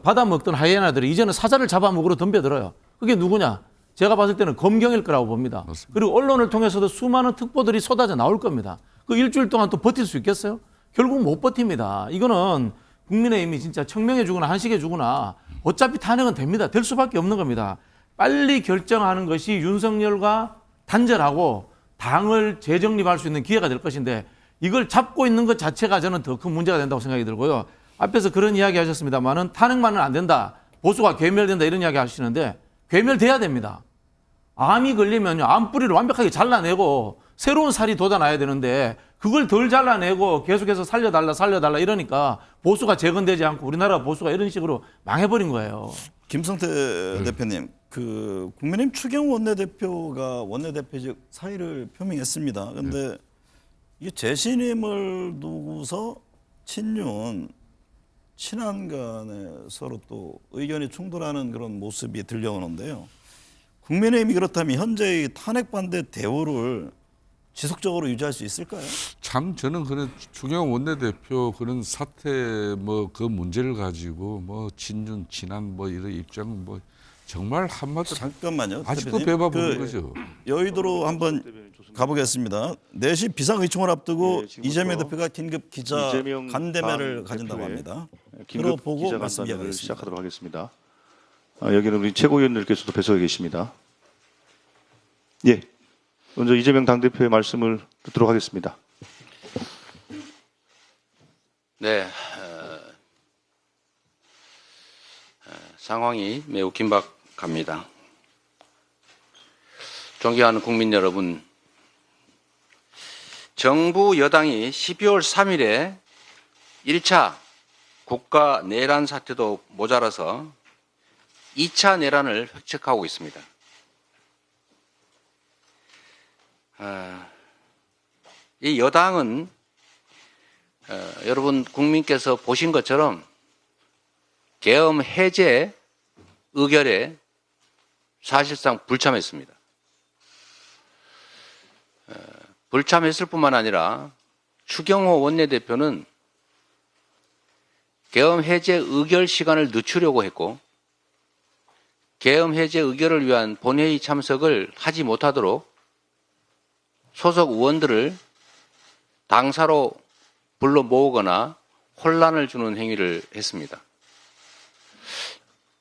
받아 먹던 하이에나들이 이제는 사자를 잡아먹으러 덤벼들어요. 그게 누구냐? 제가 봤을 때는 검경일 거라고 봅니다. 맞습니다. 그리고 언론을 통해서도 수많은 특보들이 쏟아져 나올 겁니다. 그 일주일 동안 또 버틸 수 있겠어요? 결국 못 버팁니다. 이거는 국민의힘이 진짜 청명해 주거나 한식해 주거나 어차피 탄핵은 됩니다. 될 수밖에 없는 겁니다. 빨리 결정하는 것이 윤석열과 단절하고 당을 재정립할 수 있는 기회가 될 것인데 이걸 잡고 있는 것 자체가 저는 더 큰 문제가 된다고 생각이 들고요. 앞에서 그런 이야기 하셨습니다만은 탄핵만은 안 된다. 보수가 괴멸된다 이런 이야기 하시는데 괴멸돼야 됩니다. 암이 걸리면요. 암 뿌리를 완벽하게 잘라내고 새로운 살이 돋아나야 되는데 그걸 덜 잘라내고 계속해서 살려달라 이러니까 보수가 재건되지 않고 우리나라 보수가 이런 식으로 망해버린 거예요. 김성태 대표님, 국민의힘 추경 원내대표가 원내대표직 사의를 표명했습니다. 그런데 이게 재신임을 두고서 친윤, 친한 간에 서로 또 의견이 충돌하는 그런 모습이 들려오는데요. 국민의힘이 그렇다면 현재의 탄핵 반대 대우를 지속적으로 유지할 수 있을까요? 참 저는 그런 추경호 원내대표 그런 사태 뭐 그 문제를 가지고 뭐 친윤 친한 뭐 이런 입장 뭐 정말 한마디 잠깐만요. 아직도 대표님. 배바 부는 거죠. 여의도로 한번 가보겠습니다. 4시 비상의총을 앞두고 이재명 대표가 긴급 기자 간담회를 가진다고 합니다. 긴급 들어보고 기자 말씀 간담회를 이어가겠습니다. 시작하도록 하겠습니다. 여기는 우리 최고위원들께서도 배석해 계십니다. 예, 먼저 이재명 당대표의 말씀을 듣도록 하겠습니다. 네, 상황이 매우 긴박합니다. 존경하는 국민 여러분, 정부 여당이 12월 3일에 1차 국가 내란 사태도 모자라서 2차 내란을 획책하고 있습니다. 이 여당은 여러분 국민께서 보신 것처럼 계엄 해제 의결에 사실상 불참했습니다. 불참했을 뿐만 아니라 추경호 원내대표는 계엄 해제 의결 시간을 늦추려고 했고 계엄 해제 의결을 위한 본회의 참석을 하지 못하도록 소속 의원들을 당사로 불러 모으거나 혼란을 주는 행위를 했습니다.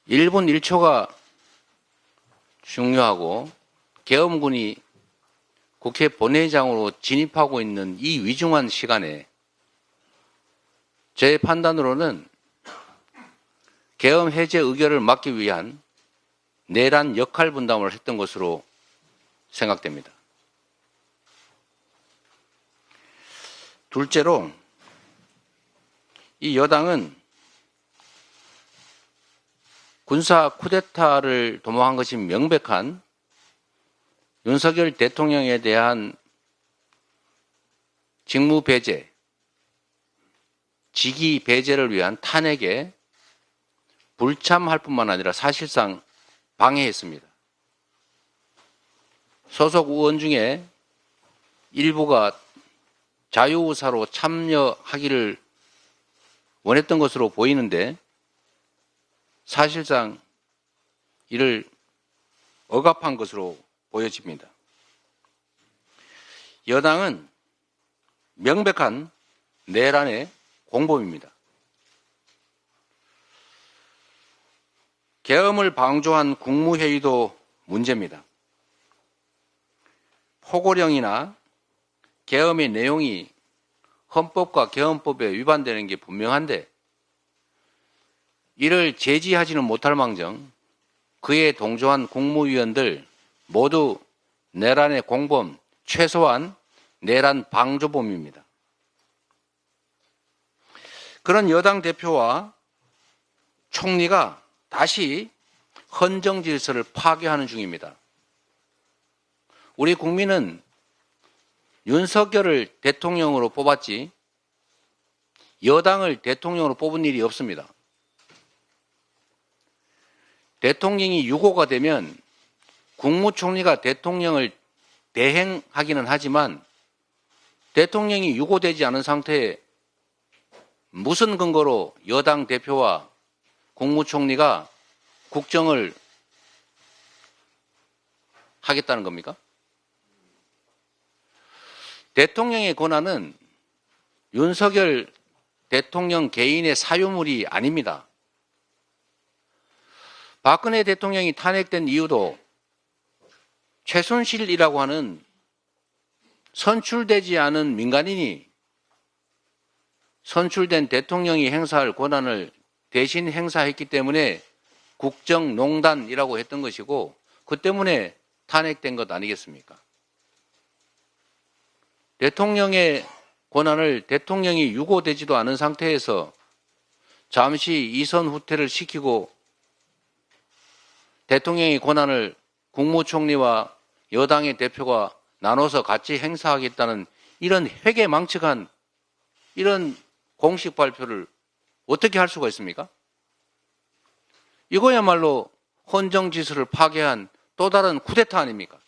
1분 1초가 중요하고 계엄군이 국회 본회의장으로 진입하고 있는 이 위중한 시간에 제 판단으로는 계엄 해제 의결을 막기 위한 내란 역할 분담을 했던 것으로 생각됩니다. 둘째로 이 여당은 군사 쿠데타를 도모한 것이 명백한 윤석열 대통령에 대한 직무 배제, 직위 배제를 위한 탄핵에 불참할 뿐만 아니라 사실상 방해했습니다. 소속 의원 중에 일부가 자유의사로 참여하기를 원했던 것으로 보이는데 사실상 이를 억압한 것으로 보여집니다. 여당은 명백한 내란의 공범입니다. 계엄을 방조한 국무회의도 문제입니다. 포고령이나 계엄의 내용이 헌법과 계엄법에 위반되는 게 분명한데 이를 제지하지는 못할 망정 그에 동조한 국무위원들 모두 내란의 공범, 최소한 내란 방조범입니다. 그런 여당 대표와 총리가 다시 헌정 질서를 파괴하는 중입니다. 우리 국민은 윤석열을 대통령으로 뽑았지 여당을 대통령으로 뽑은 일이 없습니다. 대통령이 유고가 되면 국무총리가 대통령을 대행하기는 하지만 대통령이 유고되지 않은 상태에 무슨 근거로 여당 대표와 국무총리가 국정을 하겠다는 겁니까? 대통령의 권한은 윤석열 대통령 개인의 사유물이 아닙니다. 박근혜 대통령이 탄핵된 이유도 최순실이라고 하는 선출되지 않은 민간인이 선출된 대통령이 행사할 권한을 대신 행사했기 때문에 국정농단이라고 했던 것이고 그 때문에 탄핵된 것 아니겠습니까? 대통령의 권한을 대통령이 유고되지도 않은 상태에서 잠시 이선 후퇴를 시키고 대통령의 권한을 국무총리와 여당의 대표가 나눠서 같이 행사하겠다는 이런 회계망측한 이런 공식 발표를 어떻게 할 수가 있습니까? 이거야말로 헌정지수를 파괴한 또 다른 쿠데타 아닙니까?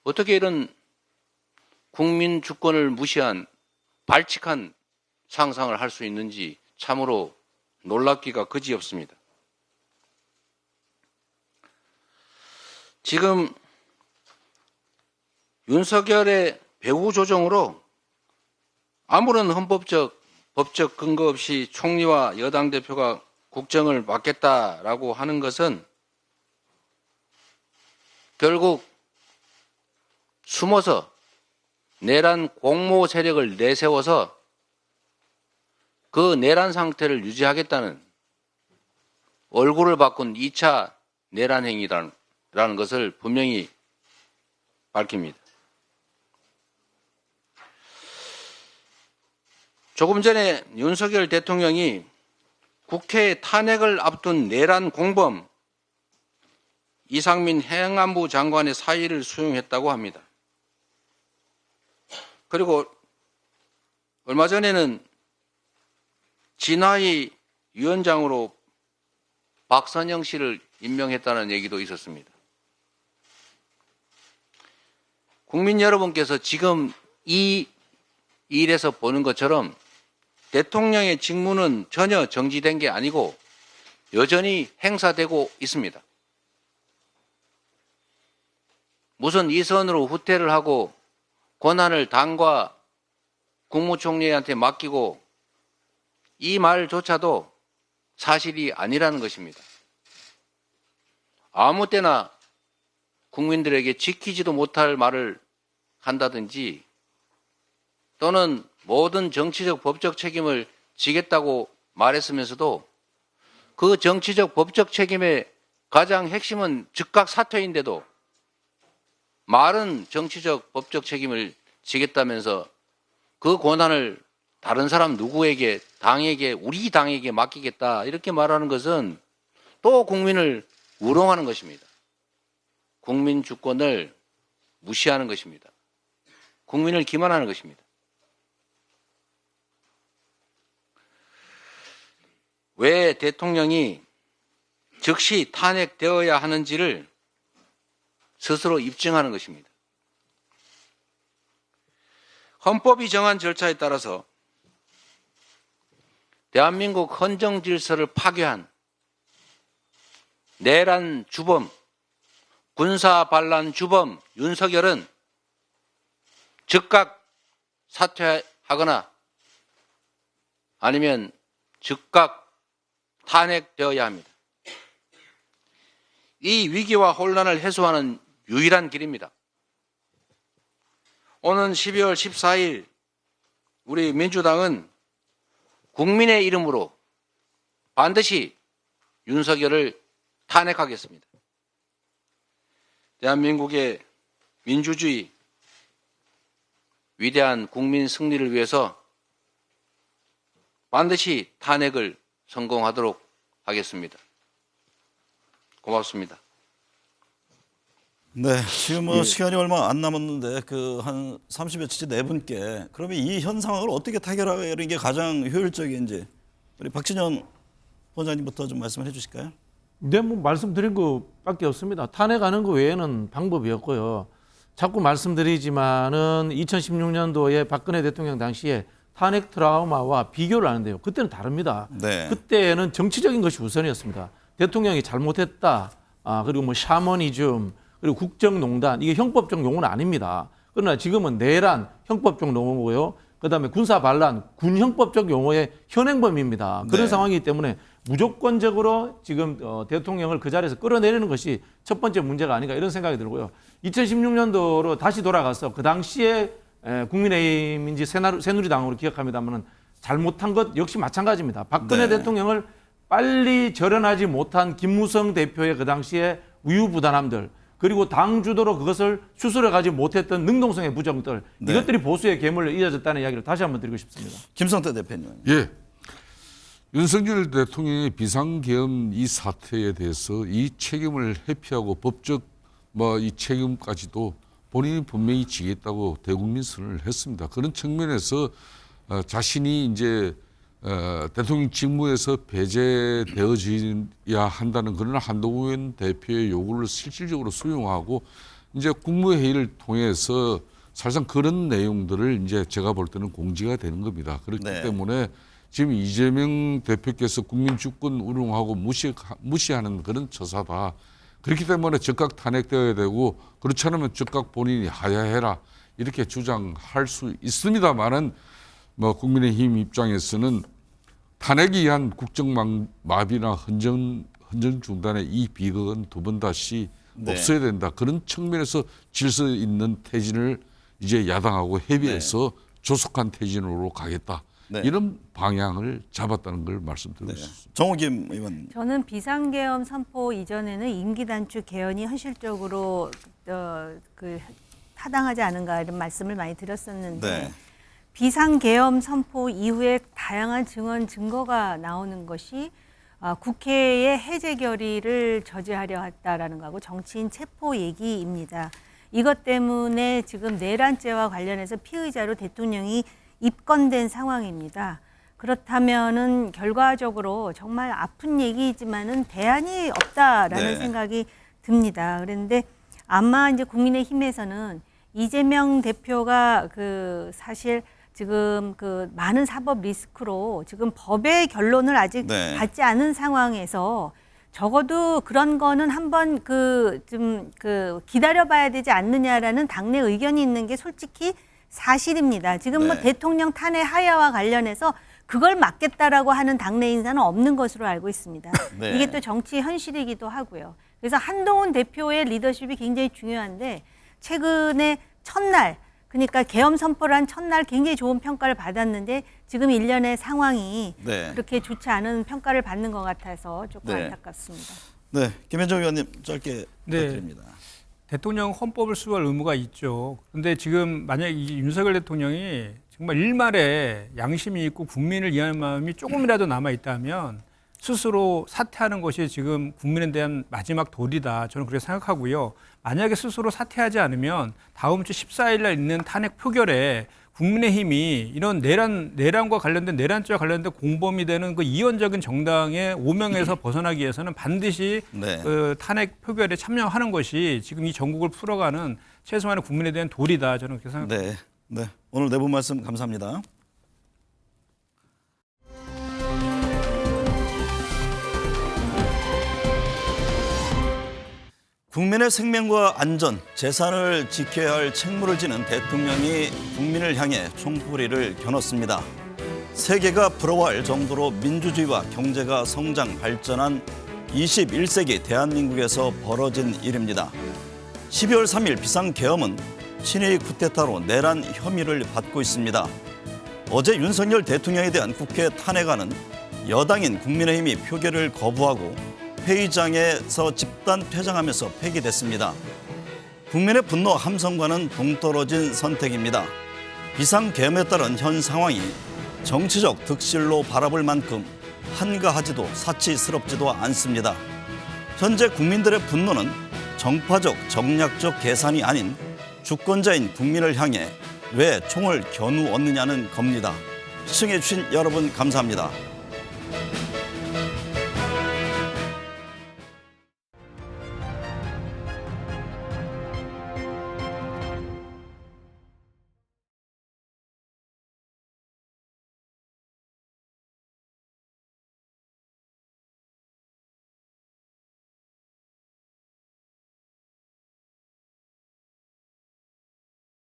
어떻게 이런 국민 주권을 무시한 발칙한 상상을 할 수 있는지 참으로 놀랍기가 그지없습니다. 지금 윤석열의 배후 조정으로 아무런 법적 근거 없이 총리와 여당 대표가 국정을 맡겠다라고 하는 것은 결국 숨어서 내란 공모 세력을 내세워서 그 내란 상태를 유지하겠다는 얼굴을 바꾼 2차 내란 행위라는 것을 분명히 밝힙니다. 조금 전에 윤석열 대통령이 국회 탄핵을 앞둔 내란 공범 이상민 행안부 장관의 사의를 수용했다고 합니다. 그리고 얼마 전에는 진화위 위원장으로 박선영 씨를 임명했다는 얘기도 있었습니다. 국민 여러분께서 지금 이 일에서 보는 것처럼 대통령의 직무는 전혀 정지된 게 아니고 여전히 행사되고 있습니다. 무슨 이선으로 후퇴를 하고 권한을 당과 국무총리한테 맡기고 이 말조차도 사실이 아니라는 것입니다. 아무 때나 국민들에게 지키지도 못할 말을 한다든지 또는 모든 정치적 법적 책임을 지겠다고 말했으면서도 그 정치적 법적 책임의 가장 핵심은 즉각 사퇴인데도 말은 정치적 법적 책임을 지겠다면서 그 권한을 다른 사람 누구에게 당에게 우리 당에게 맡기겠다 이렇게 말하는 것은 또 국민을 우롱하는 것입니다. 국민 주권을 무시하는 것입니다. 국민을 기만하는 것입니다. 왜 대통령이 즉시 탄핵되어야 하는지를 스스로 입증하는 것입니다. 헌법이 정한 절차에 따라서 대한민국 헌정 질서를 파괴한 내란 주범, 군사 반란 주범 윤석열은 즉각 사퇴하거나 아니면 즉각 탄핵되어야 합니다. 이 위기와 혼란을 해소하는 유일한 길입니다. 오는 12월 14일 우리 민주당은 국민의 이름으로 반드시 윤석열을 탄핵하겠습니다. 대한민국의 민주주의 위대한 국민 승리를 위해서 반드시 탄핵을 성공하도록 하겠습니다. 고맙습니다. 네, 지금 시간이 얼마 안 남았는데 그 한 30여 치 네 분께 그러면 이 현 상황을 어떻게 타결하는 게 가장 효율적인지 우리 박진영 본장님부터 좀 말씀을 해주실까요? 네, 뭐 말씀드린 것밖에 없습니다. 탄핵하는 거 외에는 방법이 없고요. 자꾸 말씀드리지만은 2016년도에 박근혜 대통령 당시에 탄핵 트라우마와 비교를 하는데요. 그때는 다릅니다. 네. 그때는 정치적인 것이 우선이었습니다. 대통령이 잘못했다. 그리고 뭐 샤머니즘, 그리고 국정농단, 이게 형법적 용어는 아닙니다. 그러나 지금은 내란, 형법적 용어고요. 그다음에 군사 반란, 군 형법적 용어의 현행범입니다. 그런 네. 상황이기 때문에 무조건적으로 지금 대통령을 그 자리에서 끌어내리는 것이 첫 번째 문제가 아닌가 이런 생각이 들고요. 2016년도로 다시 돌아가서 그 당시에 국민의힘인지 새누리당으로 기억합니다만 잘못한 것 역시 마찬가지입니다. 박근혜 네. 대통령을 빨리 절연하지 못한 김무성 대표의 그 당시에 우유부단함들, 그리고 당 주도로 그것을 추스려가지 못했던 능동성의 부정들, 네. 이것들이 보수의 괴물로 이어졌다는 이야기를 다시 한번 드리고 싶습니다. 김성태 대표님. 예. 윤석열 대통령의 비상계엄 이 사태에 대해서 이 책임을 회피하고 법적 이 책임까지도 본인이 분명히 지겠다고 대국민 선언을 했습니다. 그런 측면에서 자신이 이제 대통령 직무에서 배제되어져야 한다는 그런 한동훈 대표의 요구를 실질적으로 수용하고 이제 국무회의를 통해서 사실상 그런 내용들을 이제 제가 볼 때는 공지가 되는 겁니다. 그렇기 때문에 지금 이재명 대표께서 국민 주권 운용하고 무시하는 그런 처사다. 그렇기 때문에 즉각 탄핵되어야 되고 그렇지 않으면 즉각 본인이 하야해라 이렇게 주장할 수 있습니다만은 뭐 국민의힘 입장에서는 탄핵에 의한 국정 마비나 헌정 중단의 이 비극은 두 번 다시 없어야 된다. 그런 측면에서 질서 있는 퇴진을 이제 야당하고 협의해서 조속한 퇴진으로 가겠다. 이런 방향을 잡았다는 걸 말씀드리고 싶습니다. 정호김 의원. 저는 비상계엄 선포 이전에는 임기 단축 개헌이 현실적으로 타당하지 않은가 이런 말씀을 많이 드렸었는데 비상계엄 선포 이후에 다양한 증거가 나오는 것이 국회의 해제 결의를 저지하려 했다라는 거하고 정치인 체포 얘기입니다. 이것 때문에 지금 내란죄와 관련해서 피의자로 대통령이 입건된 상황입니다. 그렇다면은 결과적으로 정말 아픈 얘기이지만은 대안이 없다라는 생각이 듭니다. 그런데 아마 이제 국민의힘에서는 이재명 대표가 사실 지금 많은 사법 리스크로 지금 법의 결론을 아직 받지 않은 상황에서 적어도 그런 거는 한번 기다려봐야 되지 않느냐라는 당내 의견이 있는 게 솔직히 사실입니다. 지금 뭐 대통령 탄핵 하야와 관련해서 그걸 막겠다라고 하는 당내 인사는 없는 것으로 알고 있습니다. 이게 또 정치 현실이기도 하고요. 그래서 한동훈 대표의 리더십이 굉장히 중요한데 최근에 첫날 그러니까 계엄 선포를 한 첫날 굉장히 좋은 평가를 받았는데 지금 일련의 상황이 그렇게 좋지 않은 평가를 받는 것 같아서 조금 안타깝습니다. 네, 김현정 의원님 짧게 부탁드립니다. 대통령 헌법을 수호할 의무가 있죠. 그런데 지금 만약 이 윤석열 대통령이 정말 일말에 양심이 있고 국민을 위하는 마음이 조금이라도 남아 있다면 스스로 사퇴하는 것이 지금 국민에 대한 마지막 도리다. 저는 그렇게 생각하고요. 만약에 스스로 사퇴하지 않으면 다음 주 14일 날 있는 탄핵 표결에 국민의힘이 이런 내란과 관련된 내란죄와 관련된 공범이 되는 그 이원적인 정당의 오명에서 벗어나기 위해서는 반드시 그 탄핵 표결에 참여하는 것이 지금 이 전국을 풀어가는 최소한의 국민에 대한 도리다. 저는 그렇게 생각합니다. 네, 오늘 네 분 말씀 감사합니다. 국민의 생명과 안전, 재산을 지켜야 할 책무를 지는 대통령이 국민을 향해 총소리를 겨눴습니다. 세계가 부러워할 정도로 민주주의와 경제가 성장, 발전한 21세기 대한민국에서 벌어진 일입니다. 12월 3일 비상계엄은 친위 쿠데타로 내란 혐의를 받고 있습니다. 어제 윤석열 대통령에 대한 국회 탄핵안은 여당인 국민의힘이 표결을 거부하고 회의장에서 집단 퇴장하면서 폐기됐습니다. 국민의 분노 함성과는 동떨어진 선택입니다. 비상계엄에 따른 현 상황이 정치적 득실로 바라볼 만큼 한가하지도 사치스럽지도 않습니다. 현재 국민들의 분노는 정파적, 정략적 계산이 아닌 주권자인 국민을 향해 왜 총을 겨누었느냐는 겁니다. 시청해 주신 여러분 감사합니다.